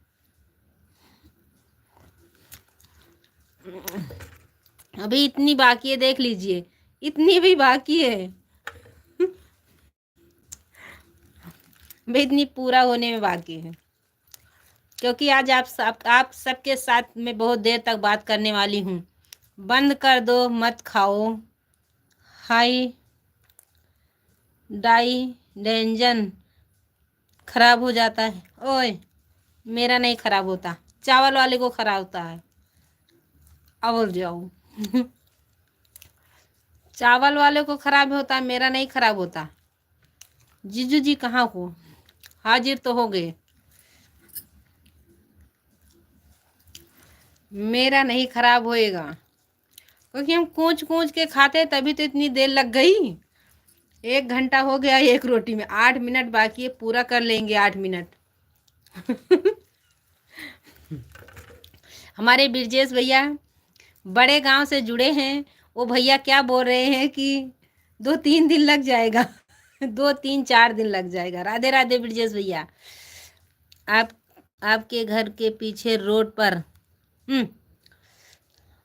[SPEAKER 1] अभी इतनी बाकी है, देख लीजिए, इतनी भी बाकी है। भाई इतनी पूरा होने में बाकी है, क्योंकि आज आप सबके साथ में बहुत देर तक बात करने वाली हूँ। बंद कर दो, मत खाओ। हाई डाई डेंजन खराब हो जाता है। ओए, मेरा नहीं खराब होता, चावल वाले को खराब होता है। अब जाओ। चावल वाले को खराब होता, मेरा नहीं खराब होता। जीजू जी कहाँ हो? हाजिर तो हो गए। मेरा नहीं खराब होएगा, क्योंकि हम कूच कूच के खाते, तभी तो इतनी देर लग गई। 1 घंटा हो गया एक रोटी में, 8 मिनट बाकी है, पूरा कर लेंगे 8 मिनट। हमारे ब्रजेश भैया बड़े गांव से जुड़े हैं। वो भैया क्या बोल रहे हैं कि 2-3 दिन लग जाएगा। 2-3-4 दिन लग जाएगा। राधे राधे ब्रजेश भैया। आप आपके घर के पीछे रोड पर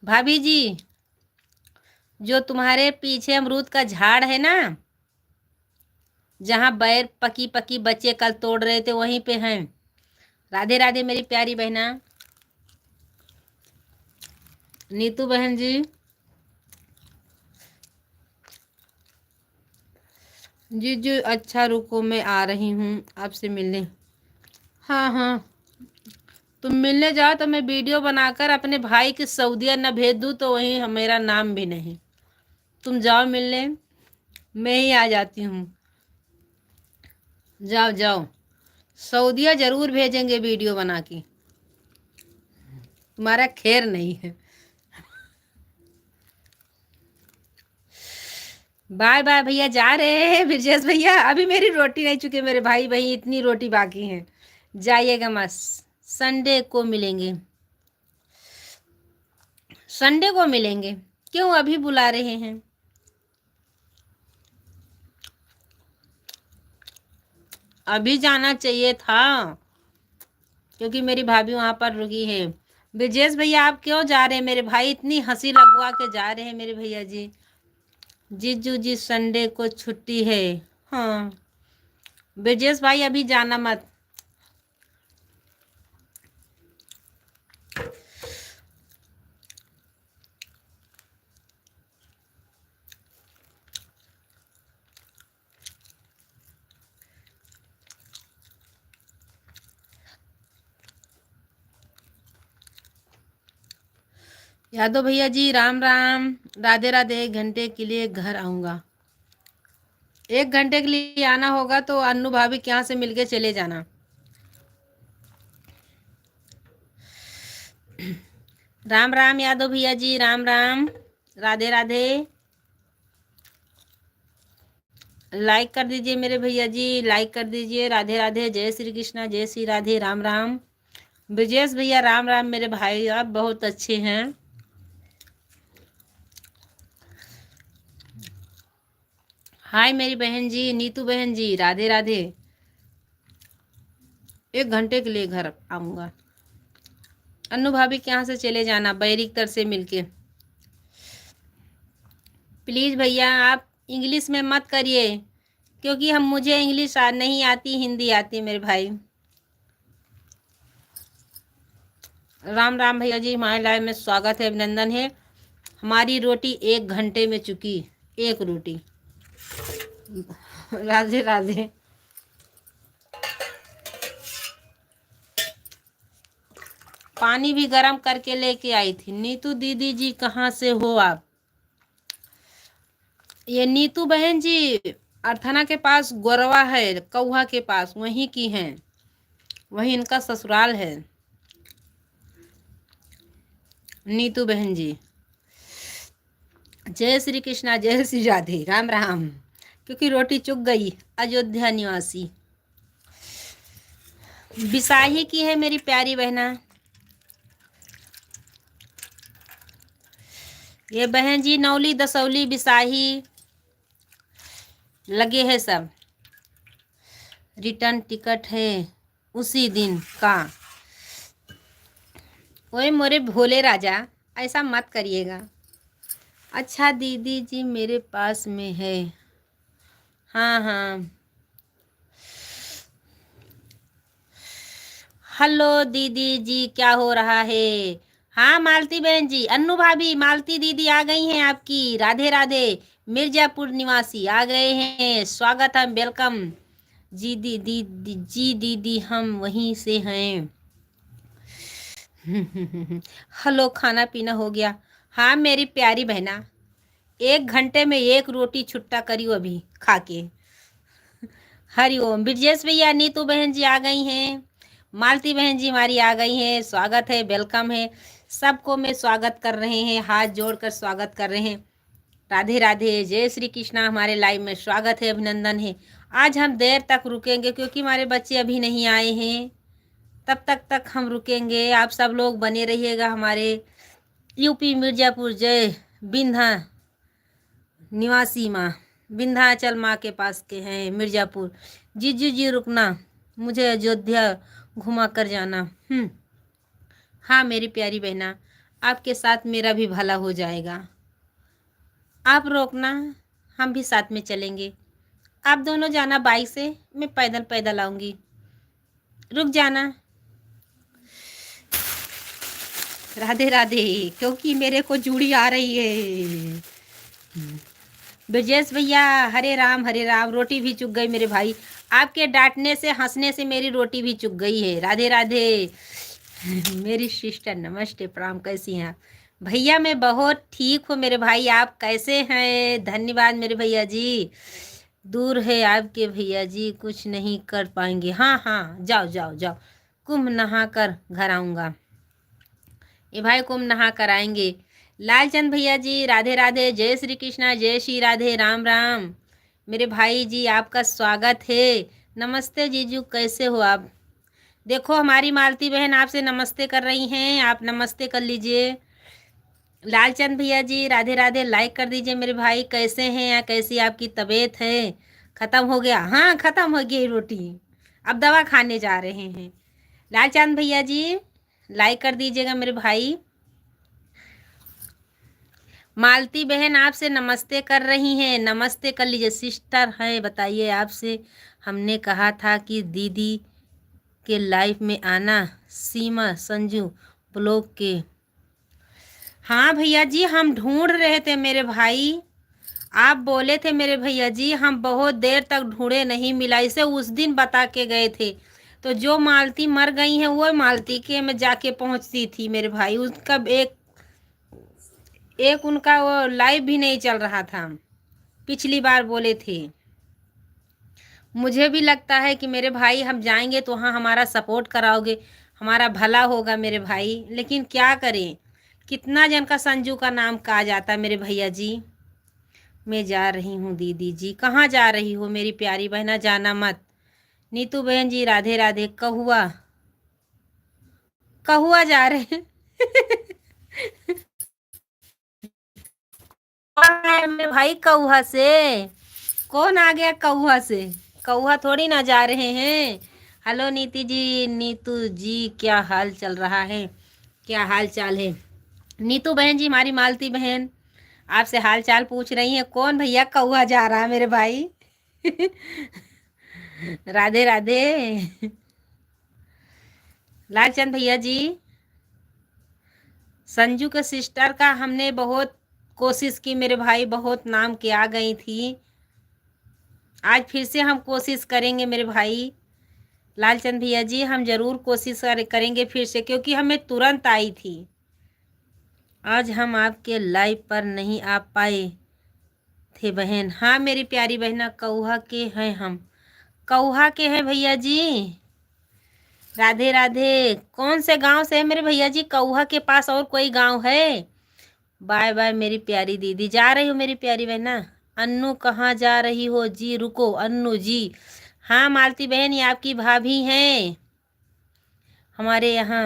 [SPEAKER 1] भाभी जी, जो तुम्हारे पीछे अमरूद का झाड़ है ना, जहाँ बैर पकी पकी बच्चे कल तोड़ रहे थे, वहीं पे हैं। राधे राधे मेरी प्यारी बहना। नीतू बहन जी, जी जी अच्छा रुको, मैं आ रही हूँ आपसे मिलने। हाँ हाँ, तुम मिलने जाओ तो मैं वीडियो बनाकर अपने भाई की सऊदीया न भेज दूँ तो वहीं मेरा नाम भी नहीं। तुम जाओ मिलने, मैं ही आ जाती हूँ। जाओ जाओ, सऊदीया जरूर भेजेंगे वीडियो बना के, तुम्हारा खैर नहीं है। बाय बाय भैया, जा रहे हैं ब्रजेश भैया। अभी मेरी रोटी नहीं चुकी, मेरे भाई बहन इतनी रोटी बाकी है। जाइएगा मस्त, संडे को मिलेंगे, संडे को मिलेंगे। क्यों अभी बुला रहे हैं? अभी जाना चाहिए था, क्योंकि मेरी भाभी वहां पर रुकी है। ब्रजेश भैया आप क्यों जा रहे हैं? मेरे भाई इतनी हंसी लगवा के जा रहे हैं मेरे भैया जी। जीजू जी संडे को छुट्टी है। हाँ ब्रजेश भाई अभी जाना मत। यादव भैया जी राम राम, राधे राधे। 1 घंटे के लिए घर आऊँगा। 1 घंटे के लिए आना होगा तो अन्नू भाभी के यहाँ से मिलके चले जाना। राम राम यादव भैया जी, राम राम, राधे राधे। लाइक कर दीजिए मेरे भैया जी, लाइक कर दीजिए। राधे राधे, जय श्री कृष्णा, जय श्री राधे, राम राम। ब्रजेश भैया राम राम मेरे भाई, आप बहुत अच्छे हैं। हाय मेरी बहन जी, नीतू बहन जी, राधे राधे। 1 घंटे के लिए घर आऊँगा। अन्नू भाभी के यहाँ से चले जाना, बैरिकतर से मिलके। प्लीज़ भैया आप इंग्लिश में मत करिए, क्योंकि मुझे इंग्लिश नहीं आती, हिंदी आती है मेरे भाई। राम राम भैया जी, हमारे लाइव में स्वागत है, अभिनंदन है। हमारी रोटी 1 घंटे में चुकी, एक रोटी। राधे राधे। पानी भी गर्म करके लेके आई थी। नीतू दीदी जी कहाँ से हो आप? ये नीतू बहन जी अर्थना के पास गोरवा है, कौहा के पास, वहीं की हैं, वहीं इनका ससुराल है। नीतू बहन जी, जय श्री कृष्णा, जय श्री राधे, राम राम। क्योंकि रोटी चुक गई। अयोध्या निवासी बिसाही की है मेरी प्यारी बहना। ये बहन जी नौली दसौली बिसाही लगे है सब। रिटर्न टिकट है उसी दिन का। ओए मोरे भोले राजा, ऐसा मत करिएगा। अच्छा दीदी जी मेरे पास में है। हाँ हाँ। हेलो दीदी जी क्या हो रहा है? हाँ मालती बहन जी, अन्नू भाभी, मालती दीदी आ गई हैं आपकी। राधे राधे। मिर्जापुर निवासी आ गए हैं, स्वागत है, वेलकम। जी दीदी जी दीदी हम वहीं से हैं। हेलो खाना पीना हो गया? हाँ मेरी प्यारी बहना, 1 घंटे में 1 रोटी छुट्टा करियो अभी खा के। हरिओम। ब्रजेश भैया, नीतू बहन जी आ गई हैं, मालती बहन जी हमारी आ गई हैं, स्वागत है, वेलकम है। सबको मैं स्वागत कर रहे हैं, हाथ जोड़कर स्वागत कर रहे हैं। राधे राधे, जय श्री कृष्णा। हमारे लाइव में स्वागत है, अभिनंदन है। आज हम देर तक रुकेंगे क्योंकि हमारे बच्चे अभी नहीं आए हैं। तब तक हम रुकेंगे। आप सब लोग बने रहिएगा। हमारे यूपी मिर्जापुर जय बिंधा निवासी माँ, विंध्याचल माँ के पास के हैं मिर्जापुर। जीजू जी रुकना, मुझे अयोध्या घुमा कर जाना। हाँ मेरी प्यारी बहना, आपके साथ मेरा भी भला हो जाएगा। आप रोकना, हम भी साथ में चलेंगे। आप दोनों जाना बाइक से, मैं पैदल पैदल आऊँगी। रुक जाना। राधे राधे, क्योंकि मेरे को जूड़ी आ रही है। ब्रजेश भैया, हरे राम। रोटी भी चुक गई मेरे भाई, आपके डांटने से हंसने से मेरी रोटी भी चुक गई है। राधे राधे। मेरी सिस्टर नमस्ते, प्रणाम, कैसी हैं आप? भैया मैं बहुत ठीक हूँ मेरे भाई, आप कैसे हैं? धन्यवाद मेरे भैया जी। दूर है आपके भैया जी, कुछ नहीं कर पाएंगे। हाँ हाँ, जाओ जाओ जाओ, कुंभ नहा कर घर आऊँगा। ये भाई कुंभ नहा कर आएंगे। लालचंद भैया जी राधे राधे, जय श्री कृष्णा, जय श्री राधे, राम राम। मेरे भाई जी आपका स्वागत है। नमस्ते जीजू, कैसे हो आप? देखो हमारी मालती बहन आपसे नमस्ते कर रही हैं, आप नमस्ते कर लीजिए। लालचंद भैया जी राधे राधे, लाइक कर दीजिए मेरे भाई। कैसे हैं या कैसी आपकी तबीयत है? ख़त्म हो गया? हाँ ख़त्म हो गई रोटी, अब दवा खाने जा रहे हैं। लालचंद भैया जी लाइक कर दीजिएगा मेरे भाई। मालती बहन आपसे नमस्ते कर रही हैं, नमस्ते कर लीजिए। सिस्टर है बताइए, आपसे हमने कहा था कि दीदी के लाइफ में आना। सीमा संजू ब्लॉग के। हाँ भैया जी, हम ढूंढ रहे थे मेरे भाई, आप बोले थे मेरे भैया जी, हम बहुत देर तक ढूंढे, नहीं मिला। इसे उस दिन बता के गए थे, तो जो मालती मर गई हैं वो मालती के में जाके पहुंचती थी मेरे भाई। उसका एक एक उनका वो लाइव भी नहीं चल रहा था, पिछली बार बोले थे। मुझे भी लगता है कि मेरे भाई हम जाएंगे तो हाँ हमारा सपोर्ट कराओगे, हमारा भला होगा मेरे भाई। लेकिन क्या करें, कितना जन का संजू का नाम कहा जाता है मेरे भैया जी। मैं जा रही हूँ दीदी जी। कहाँ जा रही हो मेरी प्यारी बहना? जाना मत। नीतू बहन जी राधे राधे। कहुआ कहुआ जा रहे हैं। कौन है मेरे भाई कौआ से? कौन आ गया कौआ से? कौआ थोड़ी ना जा रहे हैं। हेलो नीति जी, नीतू जी क्या हाल चल रहा है? क्या हाल चाल है? नीतू बहन जी हमारी मालती बहन आपसे हाल चाल पूछ रही है। कौन भैया कौआ जा रहा है मेरे भाई? राधे राधे। लालचंद भैया जी, संजू के सिस्टर का हमने बहुत कोशिश की मेरे भाई, बहुत नाम के आ गई थी। आज फिर से हम कोशिश करेंगे मेरे भाई। लालचंद भैया जी हम ज़रूर कोशिश करेंगे फिर से, क्योंकि हमें तुरंत आई थी। आज हम आपके लाइव पर नहीं आ पाए थे बहन। हाँ मेरी प्यारी बहना, कौहा के हैं हम, कौहा के हैं भैया जी। राधे राधे। कौन से गांव से है मेरे भैया जी? कौहा के पास और कोई गांव है? बाय बाय मेरी प्यारी दीदी। जा रही हो मेरी प्यारी बहना? अन्नू कहाँ जा रही हो जी? रुको अन्नू जी। हाँ मालती बहन, ये आपकी भाभी हैं हमारे यहाँ।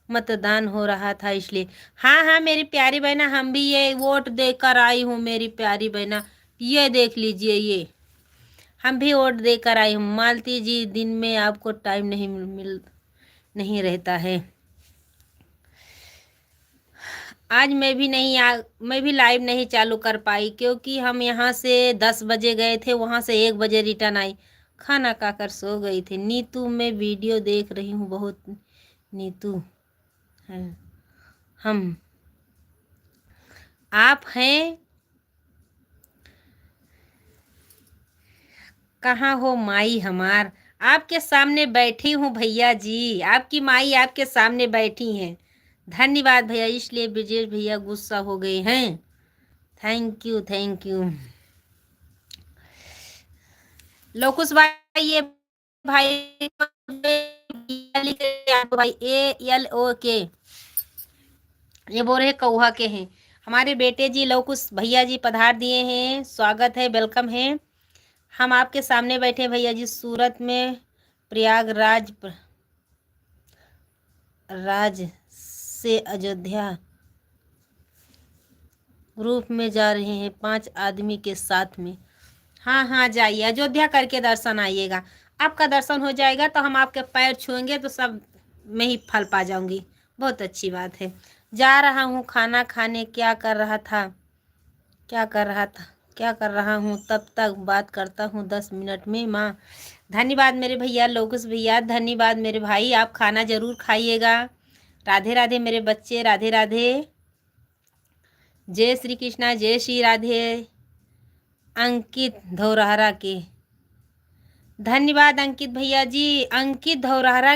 [SPEAKER 1] मतदान हो रहा था इसलिए। हाँ हाँ मेरी प्यारी बहना, हम भी ये वोट देकर आई हूँ मेरी प्यारी बहना। ये देख लीजिए, ये हम भी वोट देकर आई हूँ। मालती जी, दिन में आपको टाइम मिल नहीं रहता है। आज मैं भी लाइव नहीं चालू कर पाई, क्योंकि हम यहाँ से 10 बजे गए थे, वहाँ से 1 बजे रिटर्न आई, खाना खाकर सो गई थी। नीतू, मैं वीडियो देख रही हूँ बहुत। नीतू है, हम आप हैं कहाँ हो माई हमार? आपके सामने बैठी हूँ भैया जी, आपकी माई आपके सामने बैठी हैं। धन्यवाद भैया, इसलिए ब्रजेश भैया गुस्सा हो गए हैं। Thank you, thank you. Lokush भाई, ये भाई भाई ALOK, ये बोल रहे कौहा के हैं हमारे बेटे जी। लोकुश भैया जी पधार दिए हैं, स्वागत है, वेलकम है। हम आपके सामने बैठे भैया जी, सूरत में प्रयागराज राज से अयोध्या ग्रुप में जा रहे हैं 5 आदमी के साथ में। हाँ हाँ जाइए, अयोध्या करके दर्शन आइएगा, आपका दर्शन हो जाएगा तो हम आपके पैर छुएंगे तो सब में ही फल पा जाऊंगी। बहुत अच्छी बात है। जा रहा हूँ खाना खाने। क्या कर रहा था, क्या कर रहा हूँ, तब तक बात करता हूँ 10 मिनट में माँ। धन्यवाद मेरे भैया लोकुश भैया, धन्यवाद मेरे भाई, आप खाना जरूर खाइएगा। राधे राधे मेरे बच्चे, राधे राधे। जय श्री कृष्णा, जय श्री राधे। अंकित धौरहरा के, धन्यवाद अंकित भैया जी। अंकित धौरहरा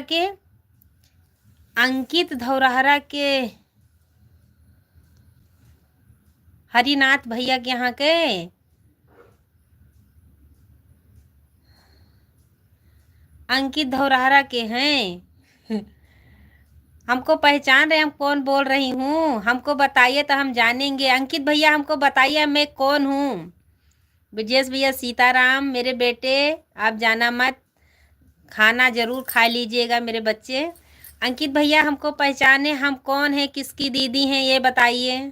[SPEAKER 1] के हरिनाथ भैया के यहाँ के अंकित धौरहरा के हैं। हमको पहचान रहे हम कौन बोल रही हूँ? हमको बताइए तो हम जानेंगे। अंकित भैया हमको बताइए मैं कौन हूँ। ब्रजेश भैया, सीताराम मेरे बेटे, आप जाना मत, खाना जरूर खा लीजिएगा मेरे बच्चे। अंकित भैया हमको पहचाने, हम कौन है, किसकी दीदी हैं, ये बताइए।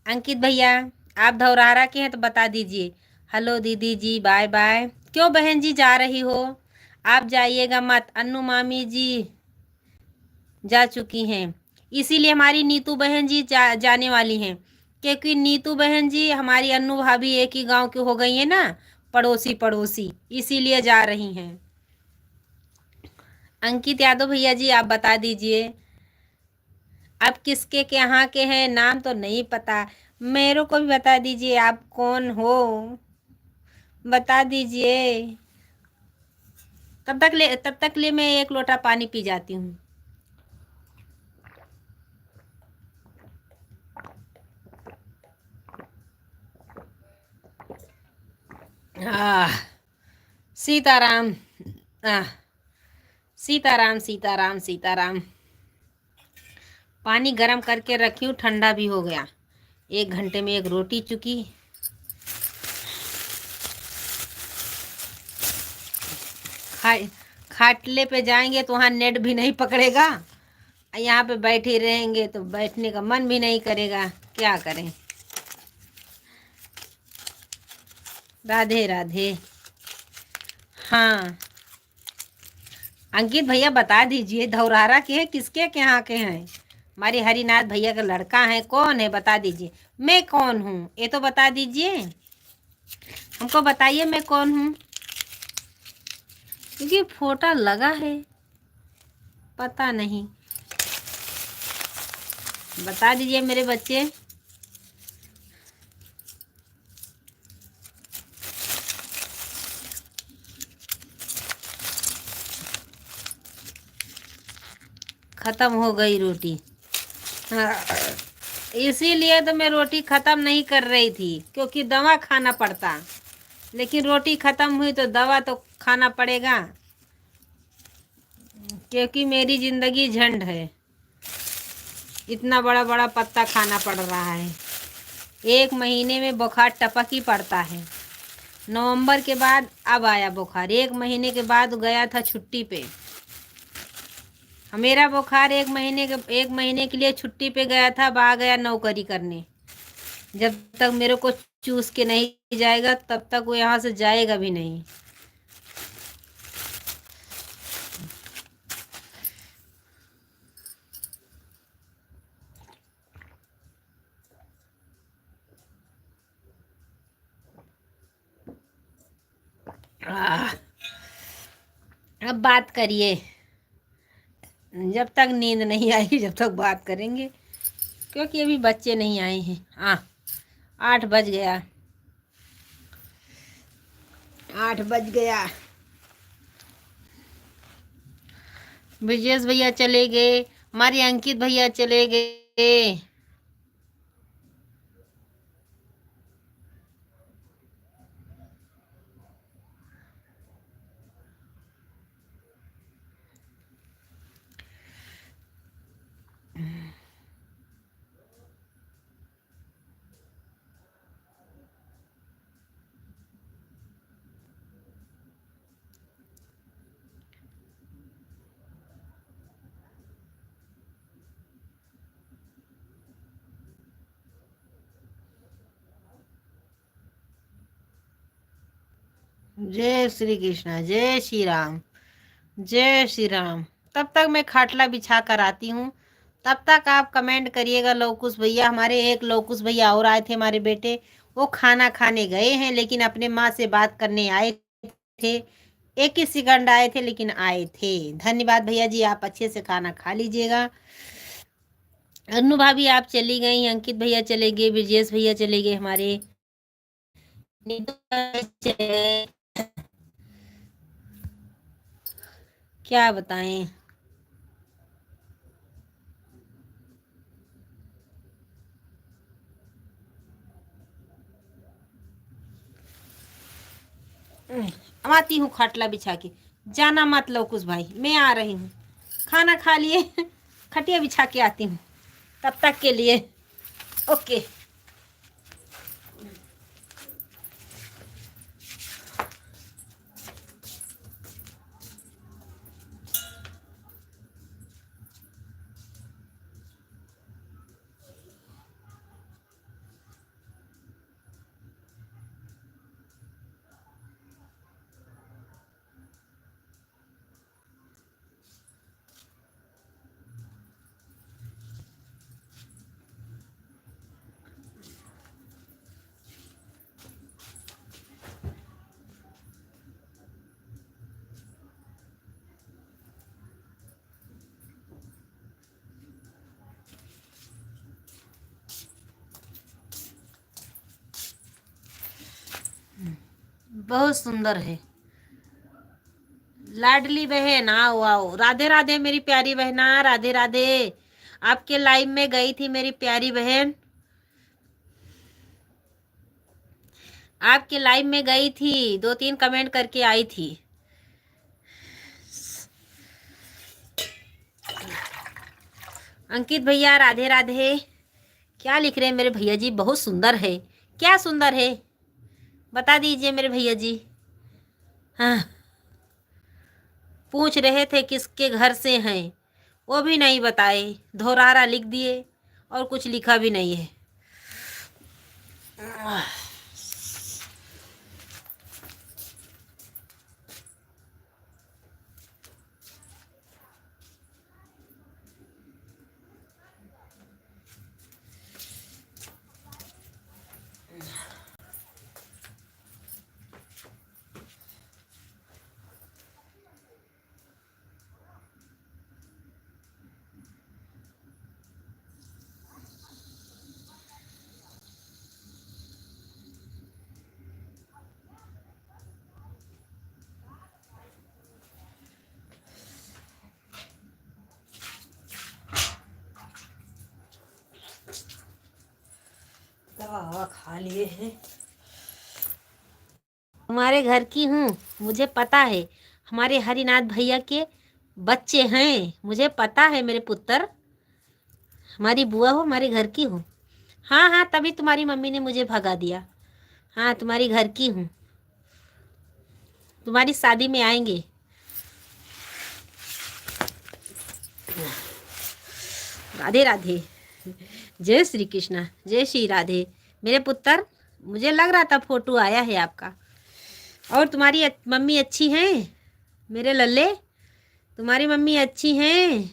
[SPEAKER 1] अंकित भैया आप धौरहरा के हैं तो बता दीजिए। हेलो दीदी जी, बाय बाय। क्यों बहन जी जा रही हो? आप जाइएगा मत, अन्नू मामी जी जा चुकी हैं, इसीलिए हमारी नीतू बहन जी जाने वाली हैं, क्योंकि नीतू बहन जी हमारी अन्नू भाभी एक ही गांव की हो गई है ना, पड़ोसी, इसीलिए जा रही हैं। अंकित यादव भैया जी आप बता दीजिए, आप किसके के यहाँ के हैं? नाम तो नहीं पता, मेरे को भी बता दीजिए आप कौन हो, बता दीजिए। तब तक ले मैं 1 लोटा पानी पी जाती हूँ। सीताराम, सीताराम सीताराम सीताराम। पानी गरम करके रखी हूँ, ठंडा भी हो गया। 1 घंटे में 1 रोटी चुकी। खाटले पे जाएंगे तो वहाँ नेट भी नहीं पकड़ेगा, यहाँ पे बैठे रहेंगे तो बैठने का मन भी नहीं करेगा, क्या करें। राधे राधे। हाँ अंकित भैया बता दीजिए, धौरहरा के हैं, किसके के यहाँ के हैं? हमारे हरिनाथ भैया का लड़का है, कौन है बता दीजिए। मैं कौन हूँ ये तो बता दीजिए, हमको बताइए मैं कौन हूँ, क्योंकि फोटो लगा है, पता नहीं, बता दीजिए मेरे बच्चे। खत्म हो गई रोटी, हाँ, इसीलिए तो मैं रोटी ख़त्म नहीं कर रही थी, क्योंकि दवा खाना पड़ता, लेकिन रोटी ख़त्म हुई तो दवा तो खाना पड़ेगा, क्योंकि मेरी ज़िंदगी झंड है, इतना बड़ा बड़ा पत्ता खाना पड़ रहा है। 1 महीने में बुखार टपक ही पड़ता है। नवंबर के बाद अब आया बुखार, 1 महीने के बाद गया था छुट्टी पे। मेरा बुखार 1 महीने के लिए छुट्टी पे गया था, आ गया नौकरी करने। जब तक मेरे को चूस के नहीं जाएगा तब तक वो यहाँ से जाएगा भी नहीं। आह, अब बात करिए। जब तक नींद नहीं आई जब तक बात करेंगे, क्योंकि अभी बच्चे नहीं आए हैं। 8 बज गया, 8 बज गया। ब्रजेश भैया चले गए, हमारे अंकित भैया चले गए। जय श्री कृष्णा, जय श्री राम, जय श्री राम। तब तक मैं खाटला बिछा कर आती हूँ, तब तक आप कमेंट करिएगा। लौकुश भैया, हमारे एक लौकुश भैया और आए थे, हमारे बेटे, वो खाना खाने गए हैं लेकिन अपने माँ से बात करने आए थे। 1 ही सेकंड आए थे लेकिन आए थे। धन्यवाद भैया जी, आप अच्छे से खाना खा लीजिएगा। अनु भाभी आप चली गई, अंकित भैया चले गए, ब्रजेश भैया चले गए, हमारे नीतू चले गए। क्या बताएं। अब आती हूँ खाटला बिछा के। जाना मत लौकुश भाई, मैं आ रही हूँ। खाना खा लिए खटिया बिछा के आती हूँ तब तक के लिए। ओके। बहुत सुंदर है लाडली बहन। आओ आओ, राधे राधे मेरी प्यारी बहना, राधे राधे। आपके लाइव में गई थी मेरी प्यारी बहन, आपके लाइव में गई थी, 2-3 कमेंट करके आई थी। अंकित भैया राधे राधे। क्या लिख रहे हैं मेरे भैया जी? बहुत सुंदर है। क्या सुंदर है बता दीजिए मेरे भैया जी। हाँ, पूछ रहे थे किसके घर से हैं, वो भी नहीं बताए, धोरारा लिख दिए और कुछ लिखा भी नहीं है। दवा खा लिए हैं। हमारे घर की हूँ, मुझे पता है। हमारे हरिनाथ भैया के बच्चे हैं, मुझे पता है मेरे पुत्र। हमारी बुआ हो, हमारे घर की हूँ। हाँ हाँ, तभी तुम्हारी मम्मी ने मुझे भगा दिया। हाँ, तुम्हारी घर की हूँ, तुम्हारी शादी में आएंगे। राधे राधे। जय श्री कृष्णा, जय श्री राधे। मेरे पुत्र, मुझे लग रहा था फोटो आया है आपका। और तुम्हारी मम्मी अच्छी हैं मेरे लल्ले? तुम्हारी मम्मी अच्छी हैं?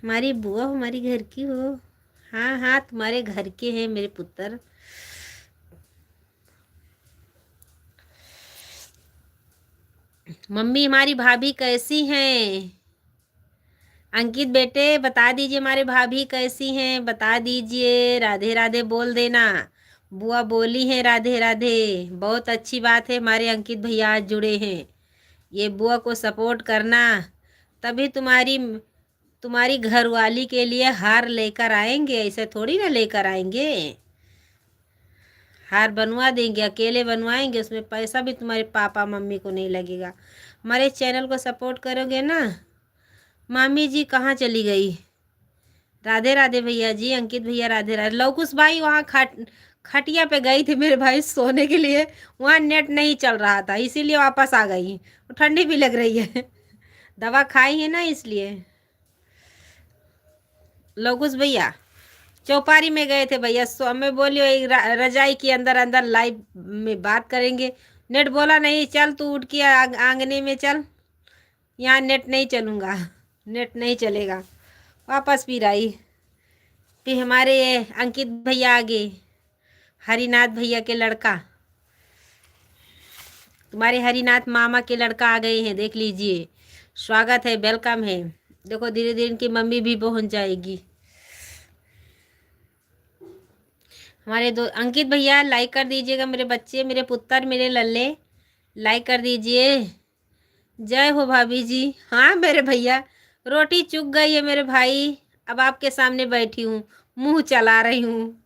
[SPEAKER 1] हमारी बुआ हमारी घर की हो? हाँ हाँ, तुम्हारे घर के हैं मेरे पुत्र। मम्मी हमारी भाभी कैसी हैं? अंकित बेटे बता दीजिए हमारे भाभी कैसी हैं, बता दीजिए। राधे राधे बोल देना। बुआ बोली है राधे राधे। बहुत अच्छी बात है, हमारे अंकित भैया आज जुड़े हैं। ये बुआ को सपोर्ट करना, तभी तुम्हारी तुम्हारी घरवाली के लिए हार लेकर आएंगे। ऐसे थोड़ी ना लेकर आएंगे। हार बनवा देंगे, अकेले बनवाएंगे, उसमें पैसा भी तुम्हारे पापा मम्मी को नहीं लगेगा। हमारे चैनल को सपोर्ट करोगे ना। मामी जी कहाँ चली गई? राधे राधे भैया जी, अंकित भैया राधे राधे। लवकुश भाई वहाँ खटिया पे गई थी मेरे भाई सोने के लिए, वहाँ नेट नहीं चल रहा था इसीलिए वापस आ गई। ठंडी भी लग रही है। दवा खाई है ना इसलिए। लवकुश भैया चौपारी में गए थे भैया, सो मैं बोली रजाई के अंदर अंदर लाइव में बात करेंगे। नेट बोला नहीं, चल तू उठ के आंगने में चल, यहाँ नेट नहीं चलूँगा, नेट नहीं चलेगा। वापस फिर आई। फिर हमारे अंकित भैया आ गए, हरिनाथ भैया के लड़का, तुम्हारे हरिनाथ मामा के लड़का आ गए हैं, देख लीजिए। स्वागत है, वेलकम है। देखो धीरे धीरे इनकी मम्मी भी पहुंच जाएगी। हमारे दो अंकित भैया लाइक कर दीजिएगा, मेरे बच्चे, मेरे पुत्र, मेरे लल्ले, लाइक कर दीजिए। जय हो भाभी जी। हाँ मेरे भैया, रोटी चुक गई है मेरे भाई, अब आपके सामने बैठी हूँ, मुंह चला रही हूँ।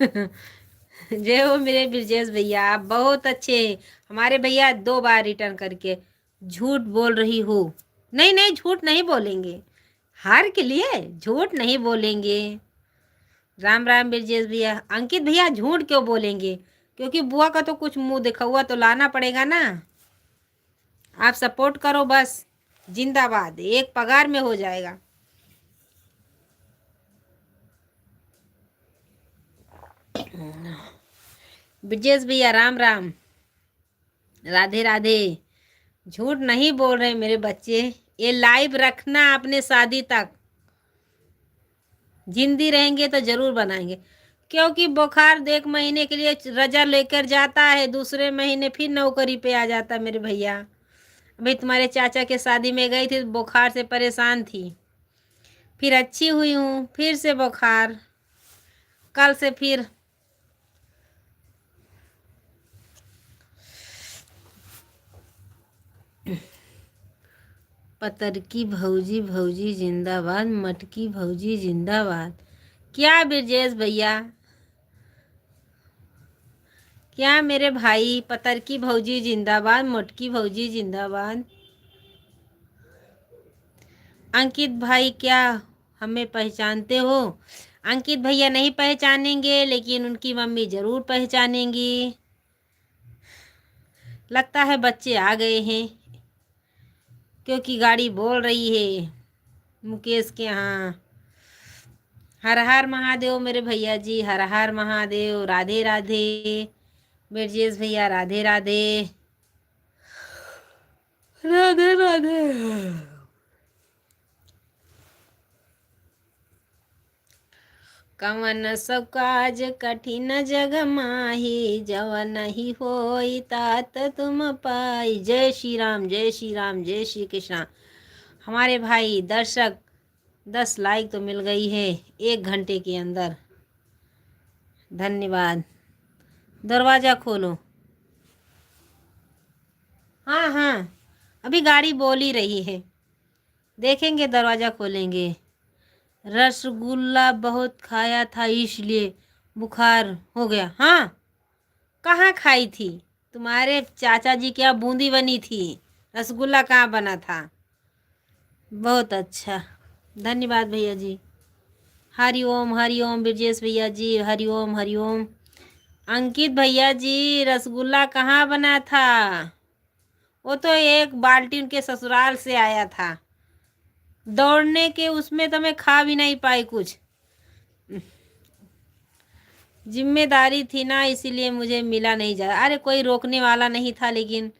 [SPEAKER 1] जय हो मेरे ब्रजेश भैया, आप बहुत अच्छे हैं। हमारे भैया 2 बार रिटर्न करके झूठ बोल रही हो। नहीं नहीं, झूठ नहीं बोलेंगे, हार के लिए झूठ नहीं बोलेंगे। राम राम ब्रजेश भैया। अंकित भैया झूठ क्यों बोलेंगे, क्योंकि बुआ का तो कुछ मुंह दिखा हुआ तो लाना पड़ेगा ना। आप सपोर्ट करो बस, जिंदाबाद, एक पगार में हो जाएगा। ब्रजेश भैया राम राम, राधे राधे। झूठ नहीं बोल रहे मेरे बच्चे, ये लाइव रखना अपने शादी तक, जिंदी रहेंगे तो जरूर बनाएंगे। क्योंकि बुखार 1 महीने के लिए रजा लेकर जाता है, दूसरे महीने फिर नौकरी पे आ जाता है मेरे भैया। अभी तुम्हारे चाचा के शादी में गई थी, बुखार से परेशान थी, फिर अच्छी हुई हूँ, फिर से बुखार, कल से फिर। पतरकी भौजी भौजी जिंदाबाद, मटकी भौजी जिंदाबाद। क्या ब्रजेश भैया, क्या मेरे भाई? पतरकी भौजी जिंदाबाद, मोटकी भौजी जिंदाबाद। अंकित भाई क्या हमें पहचानते हो? अंकित भैया नहीं पहचानेंगे, लेकिन उनकी मम्मी जरूर पहचानेंगी। लगता है बच्चे आ गए हैं, क्योंकि गाड़ी बोल रही है मुकेश के यहाँ। हर हर महादेव मेरे भैया जी, हर हर महादेव। राधे राधे ब्रजेश भैया, राधे राधे, राधे राधे। कवन सब काज कठिन जग माही, जवन ही होई तात तुम पाई। जय श्री राम, जय श्री राम, जय श्री कृष्णा। हमारे भाई दर्शक 10 लाइक तो मिल गई है 1 घंटे के अंदर, धन्यवाद। दरवाज़ा खोलो। हाँ हाँ, अभी गाड़ी बोल ही रही है, देखेंगे, दरवाज़ा खोलेंगे। रसगुल्ला बहुत खाया था इसलिए बुखार हो गया। हाँ, कहाँ खाई थी? तुम्हारे चाचा जी क्या बूंदी बनी थी, रसगुल्ला कहाँ बना था? बहुत अच्छा, धन्यवाद भैया जी। हरिओम हरिओम ब्रजेश भैया जी, हरिओम हरिओम। अंकित भैया जी, रसगुल्ला कहाँ बना था? वो तो एक बाल्टी उनके ससुराल से आया था, दौड़ने के उसमें तो मैं खा भी नहीं पाई कुछ। जिम्मेदारी थी ना, इसीलिए मुझे मिला नहीं जा। अरे कोई रोकने वाला नहीं था, लेकिन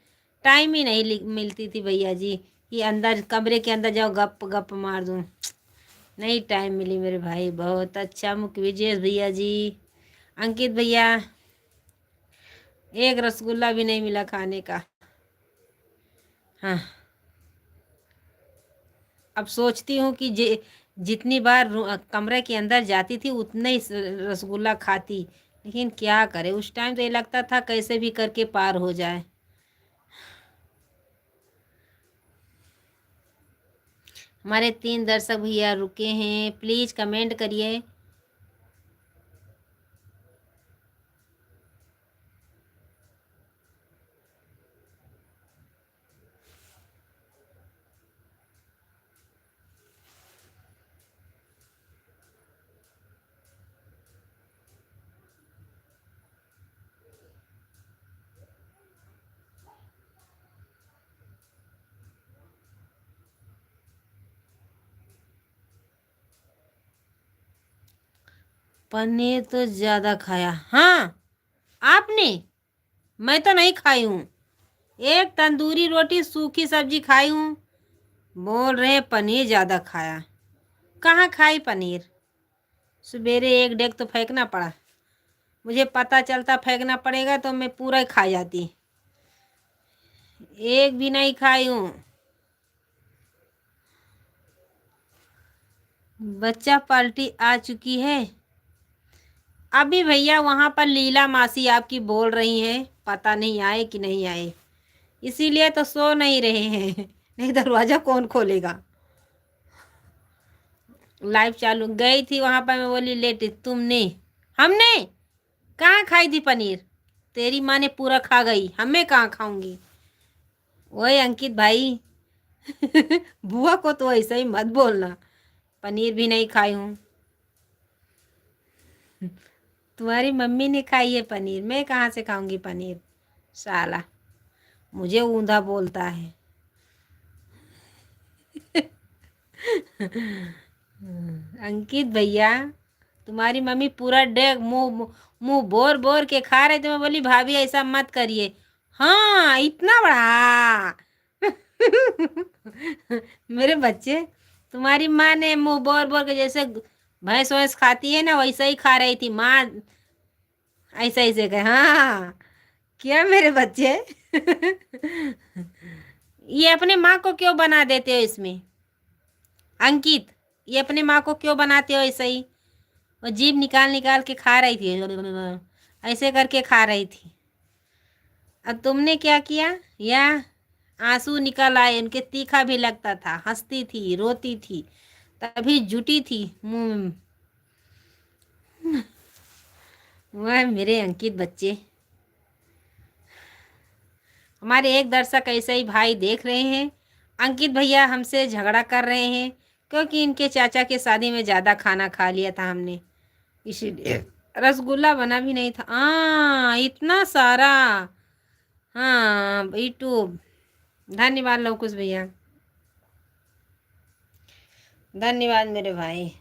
[SPEAKER 1] टाइम ही नहीं मिलती थी भैया जी कि अंदर कमरे के अंदर जाओ गप गप मार दूं। नहीं टाइम मिली मेरे भाई। बहुत अच्छा मुख विजय भैया जी। अंकित भैया, एक रसगुल्ला भी नहीं मिला खाने का। हाँ, अब सोचती हूँ कि जितनी बार कमरे के अंदर जाती थी उतने ही रसगुल्ला खाती, लेकिन क्या करे, उस टाइम तो ये लगता था कैसे भी करके पार हो जाए। हमारे 3 दर्शक भैया रुके हैं, प्लीज कमेंट करिए। पनीर तो ज्यादा खाया। हाँ, आपने? मैं तो नहीं खाई हूँ। एक तंदूरी रोटी सूखी सब्जी खाई हूँ। बोल रहे पनीर ज्यादा खाया। कहाँ खाई पनीर? सवेरे एक डेग तो फेंकना पड़ा। मुझे पता चलता फेंकना पड़ेगा तो मैं पूरा ही खा जाती। एक भी नहीं खाई हूँ। बच्चा पार्टी आ चुकी है। अभी भैया वहां पर लीला मासी आपकी बोल रही हैं, पता नहीं आए कि नहीं आए, इसीलिए तो सो नहीं रहे हैं। नहीं दरवाजा कौन खोलेगा। लाइव चालू गई थी वहां पर, मैं बोली लेट। तुमने? हमने कहाँ खाई थी पनीर? तेरी माँ ने पूरा खा गई, हमें कहाँ खाऊंगी। वही अंकित भाई। बुआ को तो ऐसा ही मत बोलना। पनीर भी नहीं खाई हूँ। तुम्हारी मम्मी ने खाई है पनीर, मैं कहाँ से खाऊंगी पनीर। साला मुझे ऊंधा बोलता है। अंकित भैया, तुम्हारी मम्मी पूरा डेग मुंह मुंह बोर बोर के खा रहे थे। मैं बोली भाभी ऐसा मत करिए। हाँ, इतना बड़ा। मेरे बच्चे, तुम्हारी माँ ने मुंह बोर बोर के जैसे भैंस वैंस खाती है ना, वैसा ही खा रही थी माँ। ऐसा ऐसे कहे हाँ। क्या मेरे बच्चे। ये अपने माँ को क्यों बना देते हो इसमें? अंकित, ये अपने माँ को क्यों बनाते हो ऐसे ही? वो जीभ निकाल निकाल के खा रही थी, ऐसे करके खा रही थी। अब तुमने क्या किया? या आंसू निकल आए उनके, तीखा भी लगता था, हंसती थी रोती थी, तभी जुटी थी मुंह। वह मेरे अंकित बच्चे। हमारे एक दर्शक ऐसे ही भाई देख रहे हैं, अंकित भैया हमसे झगड़ा कर रहे हैं क्योंकि इनके चाचा के शादी में ज़्यादा खाना खा लिया था हमने, इसीलिए। रसगुल्ला बना भी नहीं था। इतना सारा। हाँ यूट्यूब, धन्यवाद लवकुश भैया, धन्यवाद मेरे भाई।